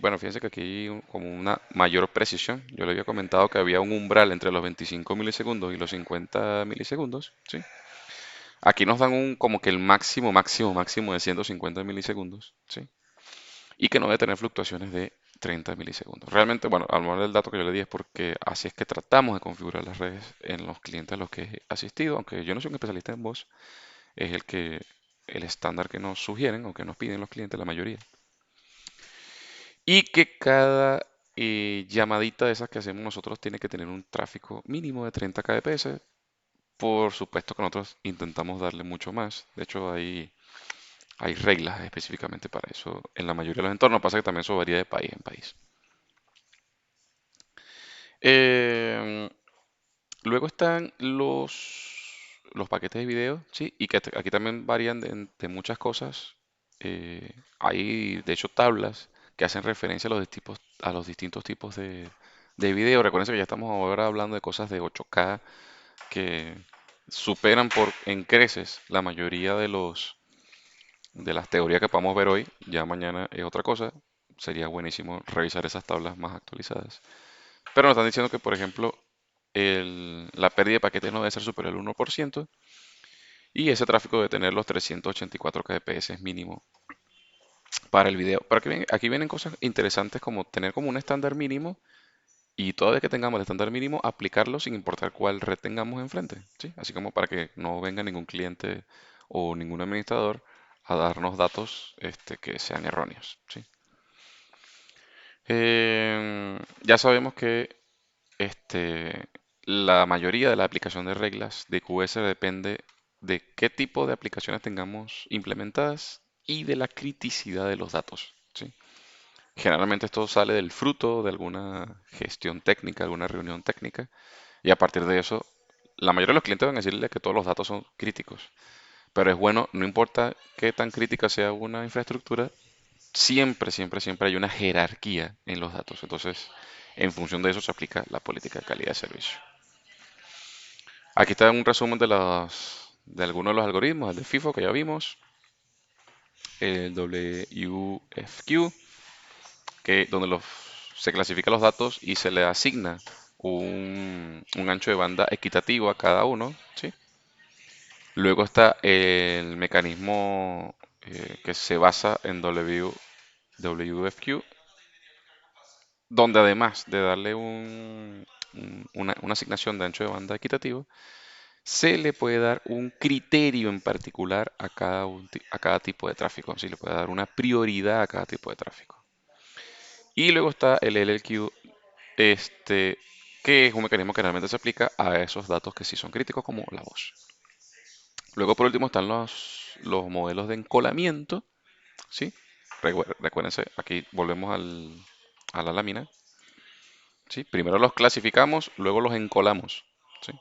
Bueno, fíjense que aquí hay como una mayor precisión. Yo le había comentado que había un umbral entre los 25 milisegundos y los 50 milisegundos, ¿sí? Aquí nos dan como que el máximo de 150 milisegundos, ¿sí? Y que no debe tener fluctuaciones de 30 milisegundos. Realmente, bueno, al menos el dato que yo le di es porque así es que tratamos de configurar las redes en los clientes a los que he asistido, aunque yo no soy un especialista en voz, es el estándar que nos sugieren o que nos piden los clientes, la mayoría. Y que cada llamadita de esas que hacemos nosotros tiene que tener un tráfico mínimo de 30 kbps. Por supuesto que nosotros intentamos darle mucho más. De hecho, hay reglas específicamente para eso en la mayoría de los entornos. Pasa que también eso varía de país en país. Eh, Luego están los paquetes de video, ¿sí? Y que aquí también varían de muchas cosas. Hay, de hecho, tablas que hacen referencia a los distintos tipos de video. Recuerden que ya estamos ahora hablando de cosas de 8K que superan en creces la mayoría de las teorías que podamos ver hoy. Ya mañana es otra cosa. Sería buenísimo revisar esas tablas más actualizadas. Pero nos están diciendo que, por ejemplo, la pérdida de paquetes no debe ser superior al 1% y ese tráfico debe tener los 384 kbps mínimo para el video. Pero aquí vienen cosas interesantes como tener como un estándar mínimo y toda vez que tengamos el estándar mínimo, aplicarlo sin importar cuál red tengamos enfrente, ¿sí? Así como para que no venga ningún cliente o ningún administrador a darnos datos que sean erróneos, ¿sí? Ya sabemos que Este, la mayoría de la aplicación de reglas de QS depende de qué tipo de aplicaciones tengamos implementadas y de la criticidad de los datos, ¿sí? Generalmente esto sale del fruto de alguna gestión técnica, alguna reunión técnica, y a partir de eso, la mayoría de los clientes van a decirle que todos los datos son críticos. Pero es bueno, no importa qué tan crítica sea una infraestructura, siempre hay una jerarquía en los datos. Entonces, en función de eso se aplica la política de calidad de servicio. Aquí está un resumen de algunos de los algoritmos, el de FIFO que ya vimos, el WFQ, donde se clasifican los datos y se le asigna un ancho de banda equitativo a cada uno, ¿sí? Luego está el mecanismo que se basa en WFQ, donde además de darle una asignación de ancho de banda equitativo, se le puede dar un criterio en particular a cada tipo de tráfico, se le puede dar una prioridad a cada tipo de tráfico. Y luego está el LLQ, que es un mecanismo que realmente se aplica a esos datos que sí son críticos, como la voz. Luego, por último, están los modelos de encolamiento, ¿sí? Recuérdense, aquí volvemos a la lámina. ¿sí? Primero los clasificamos, luego los encolamos, ¿sí?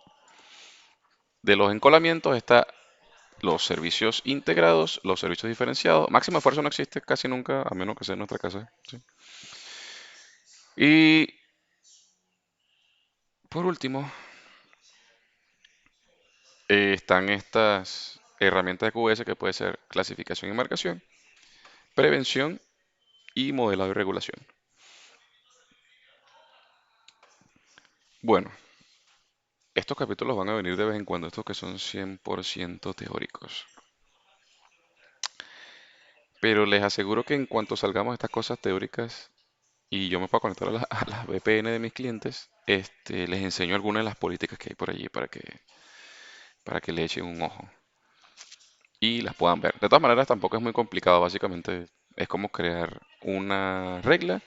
De los encolamientos está los servicios integrados, los servicios diferenciados. Máximo esfuerzo no existe casi nunca, a menos que sea en nuestra casa, ¿sí? Y por último, están estas herramientas de QS que puede ser clasificación y marcación, prevención y modelado y regulación. Bueno, estos capítulos van a venir de vez en cuando, estos que son 100% teóricos. Pero les aseguro que en cuanto salgamos de estas cosas teóricas y yo me puedo conectar a, a las VPN de mis clientes, les enseño algunas de las políticas que hay por allí para que le echen un ojo y las puedan ver. De todas maneras, tampoco es muy complicado, básicamente es como crear una regla.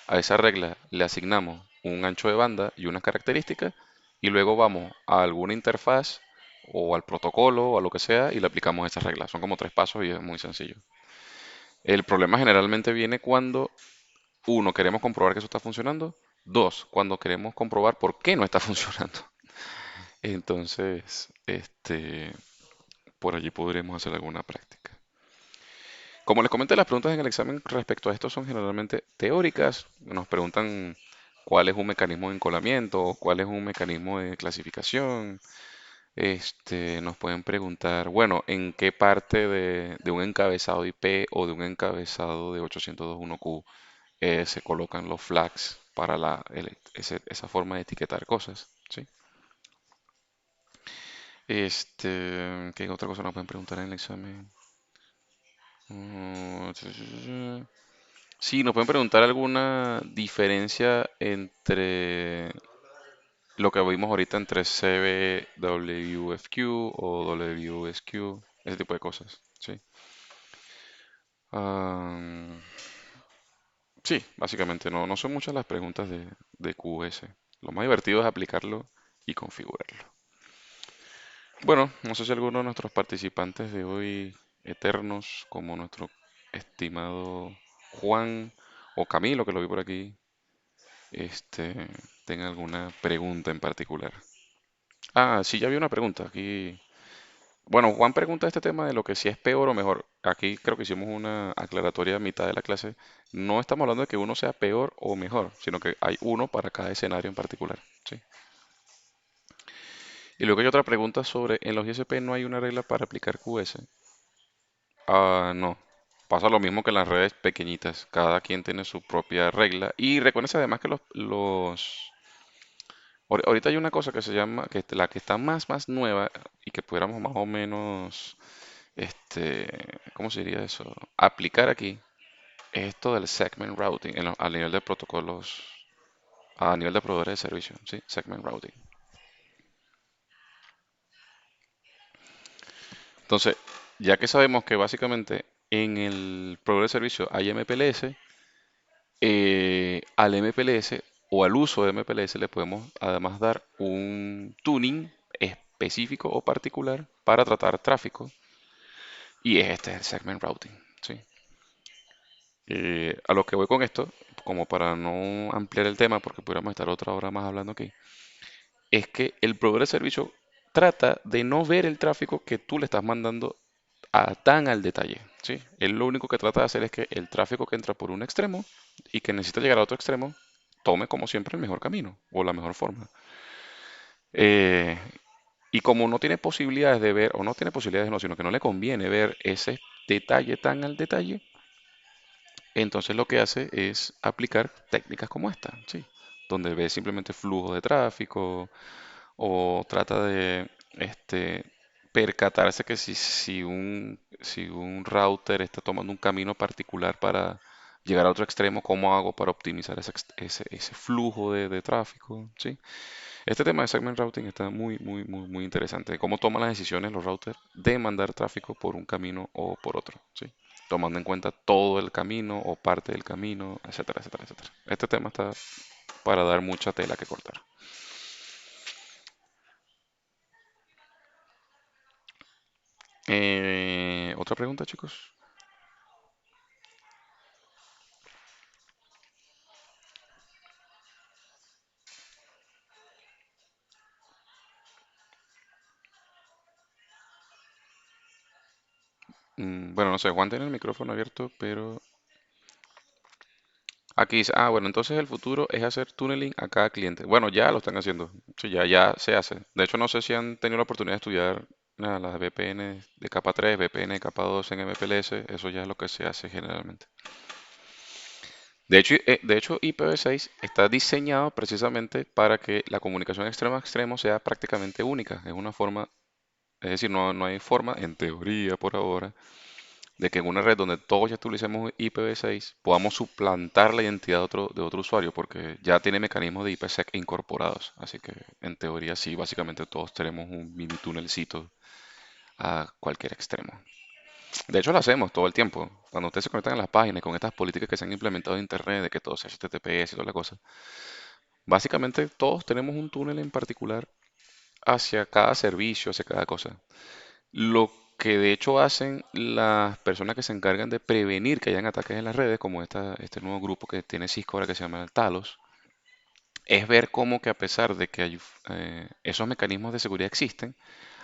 A esa regla le asignamos un ancho de banda y unas características y luego vamos a alguna interfaz o al protocolo o a lo que sea y le aplicamos esa regla. Son como tres pasos y es muy sencillo. El problema generalmente viene cuando, uno, queremos comprobar que eso está funcionando. Dos, cuando queremos comprobar por qué no está funcionando. Entonces, por allí podremos hacer alguna práctica. Como les comenté, las preguntas en el examen respecto a esto son generalmente teóricas. Nos preguntan cuál es un mecanismo de encolamiento, cuál es un mecanismo de clasificación. Nos pueden preguntar, bueno, en qué parte de un encabezado IP o de un encabezado de 802.1q se colocan los flags para esa forma de etiquetar cosas, ¿sí? ¿Qué otra cosa nos pueden preguntar en el examen? Sí, nos pueden preguntar alguna diferencia entre lo que vimos ahorita entre CBWFQ o WSQ, ese tipo de cosas, ¿sí? Am, sí, básicamente no son muchas las preguntas de QS. Lo más divertido es aplicarlo y configurarlo. Bueno, no sé si alguno de nuestros participantes de hoy, eternos, como nuestro estimado Juan o Camilo, que lo vi por aquí, este, tenga alguna pregunta en particular. Ah, sí, ya vi una pregunta aquí. Bueno, Juan pregunta este tema de lo que si es peor o mejor. Aquí creo que hicimos una aclaratoria a mitad de la clase. No estamos hablando de que uno sea peor o mejor, sino que hay uno para cada escenario en particular. ¿Sí? Y luego hay otra pregunta sobre, en los ISP no hay una regla para aplicar QS. Ah, no. Pasa lo mismo que en las redes pequeñitas. Cada quien tiene su propia regla. Y recuerden además que ahorita hay una cosa que se llama, la que está más nueva y que pudiéramos más o menos, ¿cómo se diría eso? Aplicar aquí es esto del segment routing a nivel de protocolos, a nivel de proveedores de servicio, ¿sí? Segment routing. Entonces, ya que sabemos que básicamente en el proveedor de servicio hay MPLS, al MPLS o al uso de MPLS le podemos además dar un tuning específico o particular para tratar tráfico y este es el segment routing, ¿sí? A lo que voy con esto, como para no ampliar el tema, porque pudiéramos estar otra hora más hablando aquí, es que el proveedor de servicio trata de no ver el tráfico que tú le estás mandando tan al detalle, ¿sí? Él lo único que trata de hacer es que el tráfico que entra por un extremo y que necesita llegar a otro extremo tome como siempre el mejor camino o la mejor forma. Eh, y como no tiene posibilidades de ver, o no tiene posibilidades no, sino que no le conviene ver ese detalle tan al detalle, entonces lo que hace es aplicar técnicas como esta, ¿sí? Donde ve simplemente flujo de tráfico o trata de percatarse que si un router está tomando un camino particular para llegar a otro extremo, ¿cómo hago para optimizar ese flujo de tráfico? ¿Sí? Este tema de segment routing está muy interesante. Cómo toman las decisiones los routers de mandar tráfico por un camino o por otro, ¿sí? Tomando en cuenta todo el camino o parte del camino, etcétera, etcétera, etcétera. Este tema está para dar mucha tela que cortar. ¿Otra pregunta, chicos? Bueno, no sé, Juan tiene el micrófono abierto, pero aquí dice, bueno, entonces el futuro es hacer tunneling a cada cliente. Bueno, ya lo están haciendo, sí, ya se hace. De hecho, no sé si han tenido la oportunidad de estudiar las VPN de capa 3, VPN de capa 2 en MPLS, eso ya es lo que se hace generalmente. De hecho, IPv6 está diseñado precisamente para que la comunicación extremo a extremo sea prácticamente única. Es una forma, es decir, no hay forma, en teoría por ahora, de que en una red donde todos ya utilicemos IPv6 podamos suplantar la identidad de otro usuario, porque ya tiene mecanismos de IPsec incorporados. Así que en teoría sí, básicamente todos tenemos un mini tunelcito a cualquier extremo. De hecho, lo hacemos todo el tiempo. Cuando ustedes se conectan a las páginas con estas políticas que se han implementado en Internet, de que todo sea HTTPS y toda la cosa, básicamente todos tenemos un túnel en particular hacia cada servicio, hacia cada cosa. Lo que de hecho hacen las personas que se encargan de prevenir que hayan ataques en las redes, como este nuevo grupo que tiene Cisco ahora que se llama el Talos, es ver cómo que a pesar de que esos mecanismos de seguridad existen,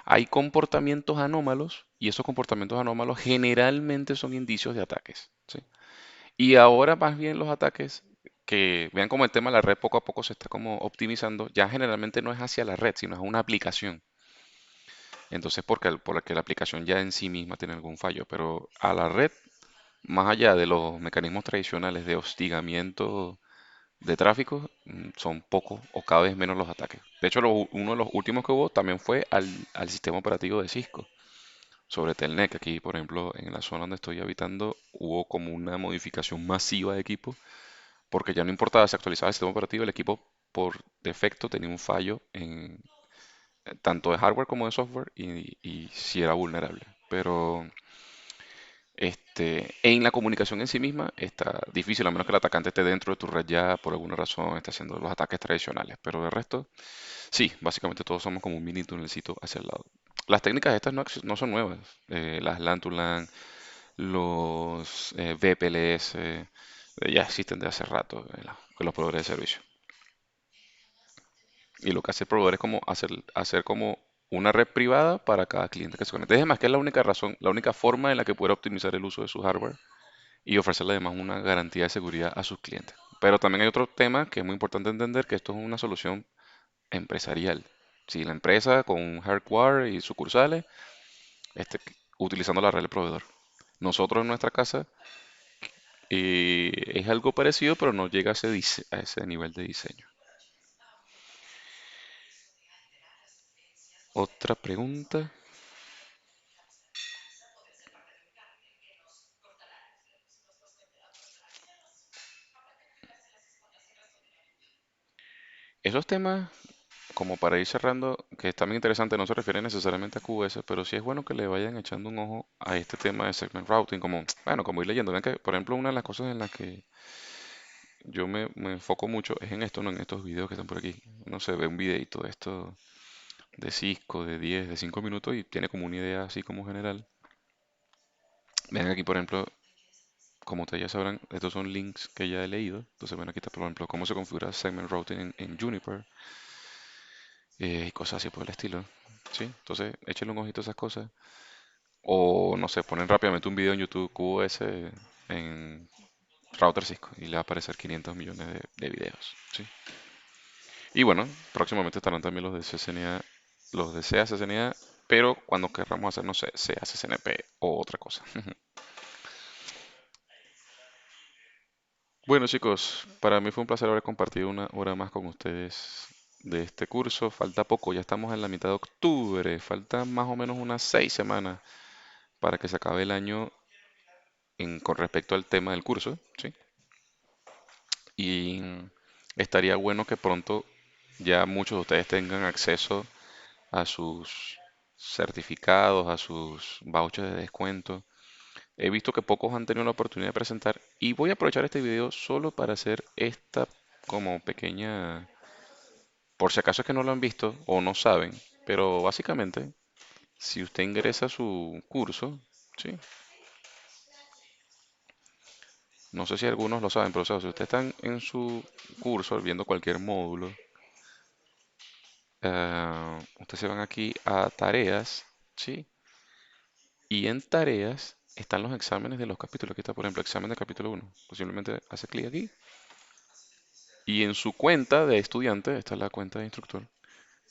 hay comportamientos anómalos y esos comportamientos anómalos generalmente son indicios de ataques, ¿sí? Y ahora más bien los ataques, que vean como el tema de la red poco a poco se está como optimizando, ya generalmente no es hacia la red, sino es una aplicación. Entonces, porque la aplicación ya en sí misma tiene algún fallo, pero a la red, más allá de los mecanismos tradicionales de hostigamiento de tráfico, son pocos o cada vez menos los ataques. De hecho, uno de los últimos que hubo también fue al sistema operativo de Cisco, sobre Telnet. Aquí, por ejemplo, en la zona donde estoy habitando, hubo como una modificación masiva de equipo, porque ya no importaba si actualizaba el sistema operativo, el equipo por defecto tenía un fallo en tanto de hardware como de software y si era vulnerable. Pero en la comunicación en sí misma está difícil, a menos que el atacante esté dentro de tu red ya por alguna razón, esté haciendo los ataques tradicionales. Pero de resto, sí, básicamente todos somos como un mini tunelcito hacia el lado. Las técnicas estas no son nuevas. Las LAN to LAN, los VPLS, ya existen de hace rato en los proveedores de servicio. Y lo que hace el proveedor es como hacer como una red privada para cada cliente que se conecte. Es más que es la única razón, la única forma en la que puede optimizar el uso de su hardware y ofrecerle además una garantía de seguridad a sus clientes. Pero también hay otro tema que es muy importante entender, que esto es una solución empresarial. Si la empresa con un hardware y sucursales, este, utilizando la red del proveedor. Nosotros en nuestra casa es algo parecido, pero no llega a ese nivel de diseño. Otra pregunta. Esos temas, como para ir cerrando, que es también interesante, no se refiere necesariamente a QoS, pero sí es bueno que le vayan echando un ojo a este tema de segment routing, como, bueno, como ir leyendo. Ven que, por ejemplo, una de las cosas en las que yo me enfoco mucho es en esto, no en estos videos que están por aquí. No se ve un videito de esto de Cisco, de 10 de 5 minutos y tiene como una idea así como general. Ven aquí, por ejemplo, como ustedes ya sabrán, estos son links que ya he leído. Entonces, ven aquí está, por ejemplo, cómo se configura segment routing en Juniper y cosas así por el estilo. ¿Sí? Entonces, échenle un ojito a esas cosas. O, no sé, ponen rápidamente un video en YouTube QoS en router Cisco y le va a aparecer 500 millones de videos. ¿Sí? Y bueno, próximamente estarán también los de CCNA, los de CA-CCNA, pero cuando querramos hacer, no sé, CA-CCNP o otra cosa. Bueno, chicos, para mí fue un placer haber compartido una hora más con ustedes de este curso. Falta poco, ya estamos en la mitad de octubre, faltan más o menos unas 6 semanas para que se acabe el año con respecto al tema del curso, ¿sí? Y estaría bueno que pronto ya muchos de ustedes tengan acceso a sus certificados, a sus vouchers de descuento. He visto que pocos han tenido la oportunidad de presentar y voy a aprovechar este video solo para hacer esta como pequeña, por si acaso es que no lo han visto o no saben, pero básicamente si usted ingresa a su curso, ¿sí? No sé si algunos lo saben, pero o sea, si ustedes están en su curso viendo cualquier módulo, ustedes se van aquí a tareas, ¿sí? Y en tareas están los exámenes de los capítulos. Aquí está, por ejemplo, examen de capítulo uno. Posiblemente hace clic aquí y en su cuenta de estudiante, esta es la cuenta de instructor,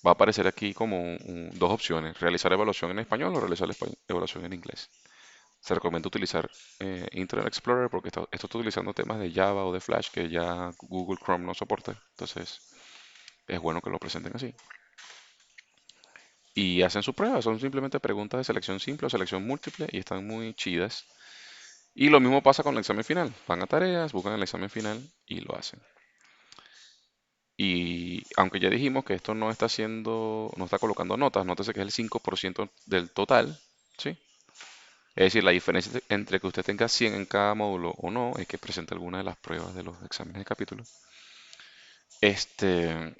va a aparecer aquí como dos opciones, realizar evaluación en español o realizar evaluación en inglés. Se recomienda utilizar Internet Explorer porque esto está utilizando temas de Java o de Flash que ya Google Chrome no soporta. Entonces es bueno que lo presenten así. Y hacen su prueba, son simplemente preguntas de selección simple o selección múltiple y están muy chidas. Y lo mismo pasa con el examen final. Van a tareas, buscan el examen final y lo hacen. Y aunque ya dijimos que esto no está haciendo, no está colocando notas, nótese que es el 5% del total, ¿sí? Es decir, la diferencia entre que usted tenga 100 en cada módulo o no es que presente alguna de las pruebas de los exámenes de capítulo. Este,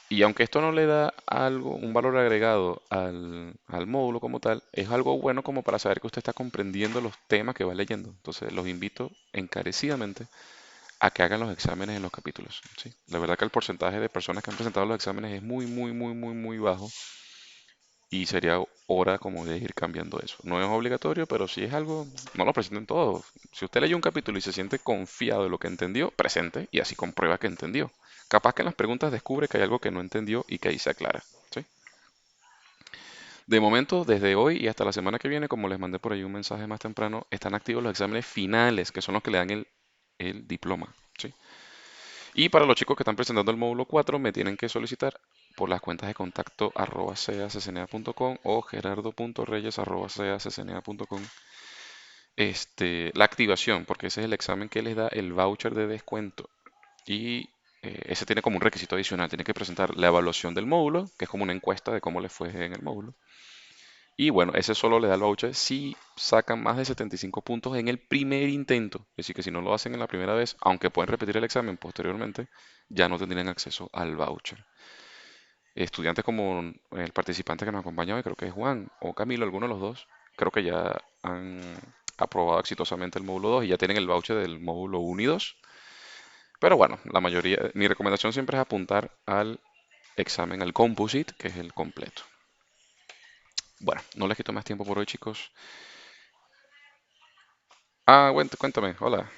y aunque esto no le da algo, un valor agregado al módulo como tal, es algo bueno como para saber que usted está comprendiendo los temas que va leyendo. Entonces, los invito encarecidamente a que hagan los exámenes en los capítulos, ¿sí? La verdad que el porcentaje de personas que han presentado los exámenes es muy, muy, muy, muy, muy bajo y sería hora como de ir cambiando eso. No es obligatorio, pero si es algo, no lo presenten todos. Si usted leyó un capítulo y se siente confiado de lo que entendió, presente y así comprueba que entendió. Capaz que en las preguntas descubre que hay algo que no entendió y que ahí se aclara, ¿sí? De momento, desde hoy y hasta la semana que viene, como les mandé por ahí un mensaje más temprano, están activos los exámenes finales, que son los que le dan el diploma, ¿sí? Y para los chicos que están presentando el módulo 4 me tienen que solicitar por las cuentas de contacto arroba ceaccna.com o gerardo.reyes arroba ceaccna.com la activación, porque ese es el examen que les da el voucher de descuento. Y ese tiene como un requisito adicional, tiene que presentar la evaluación del módulo, que es como una encuesta de cómo les fue en el módulo. Y bueno, ese solo le da el voucher si sacan más de 75 puntos en el primer intento. Es decir, que si no lo hacen en la primera vez, aunque pueden repetir el examen posteriormente, ya no tendrían acceso al voucher. Estudiantes como el participante que nos acompaña hoy, creo que es Juan o Camilo, alguno de los dos, creo que ya han aprobado exitosamente el módulo 2 y ya tienen el voucher del módulo 1 y 2. Pero bueno, la mayoría, mi recomendación siempre es apuntar al examen, al composite, que es el completo. Bueno, no les quito más tiempo por hoy, chicos. Ah, cuéntame, hola.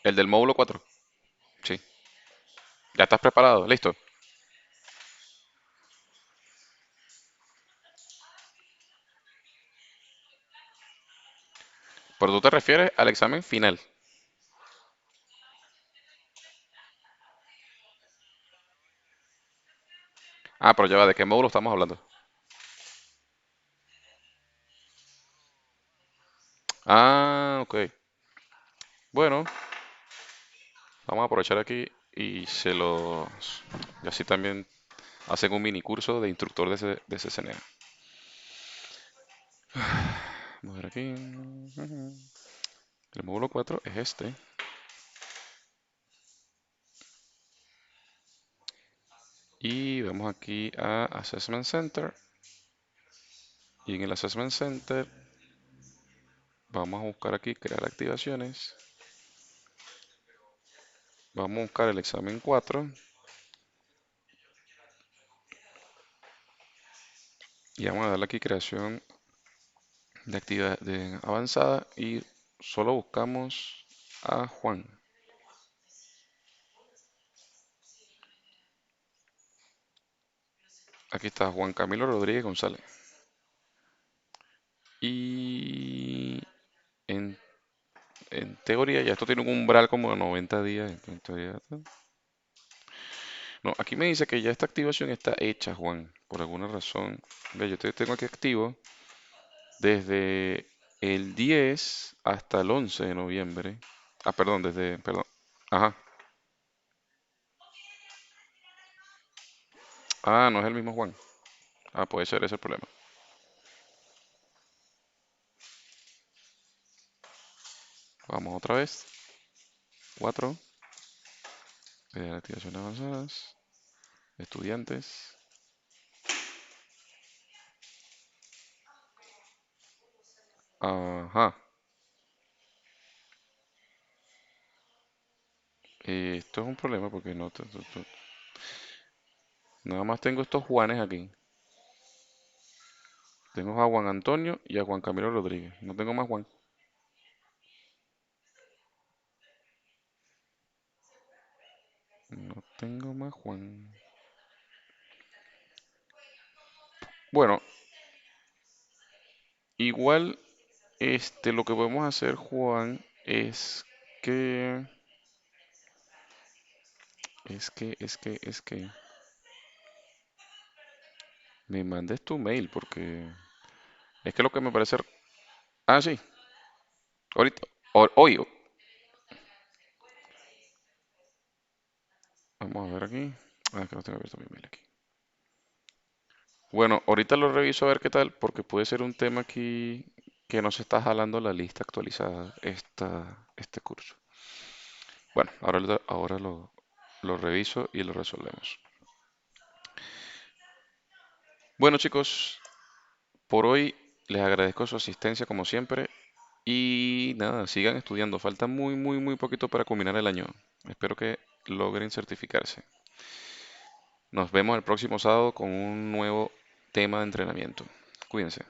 El del módulo 4. Sí. ¿Ya estás preparado? ¿Listo? Pero tú te refieres al examen final. Ah, pero ya va, ¿de qué módulo estamos hablando? Ah, ok. Bueno, vamos a aprovechar aquí y se los... Y así también hacen un mini curso de instructor de CCNA. Vamos a ver aquí. El módulo 4 es este. Y vamos aquí a Assessment Center. Y en el Assessment Center vamos a buscar aquí crear activaciones. Vamos a buscar el examen 4 y vamos a darle aquí creación de actividad de avanzada y solo buscamos a Juan. Aquí está Juan Camilo Rodríguez González. Y en, en teoría ya esto tiene un umbral como de 90 días. En teoría, no, aquí me dice que ya esta activación está hecha, Juan, por alguna razón. Ve, yo te tengo aquí activo desde el 10 hasta el 11 de noviembre. Ah, perdón, perdón. Ajá. Ah, no es el mismo Juan. Ah, puede ser ese el problema. Vamos otra vez. 4. Activaciones avanzadas. Estudiantes. Ajá. Esto es un problema porque nada más tengo estos Juanes aquí. Tengo a Juan Antonio y a Juan Camilo Rodríguez. No tengo más Juan. No tengo más Juan. Bueno, igual, lo que podemos hacer, Juan, que, es que me mandes tu mail porque es que lo que me parece. Ah, sí, ahorita, hoy, vamos a ver aquí. Ah, que no tengo abierto mi mail aquí. Bueno, ahorita lo reviso a ver qué tal, porque puede ser un tema aquí que no se está jalando la lista actualizada este curso. Bueno, ahora lo reviso y lo resolvemos. Bueno, chicos, por hoy les agradezco su asistencia como siempre y nada, sigan estudiando. Falta muy, muy, muy poquito para culminar el año. Espero que logren certificarse. Nos vemos el próximo sábado con un nuevo tema de entrenamiento. Cuídense.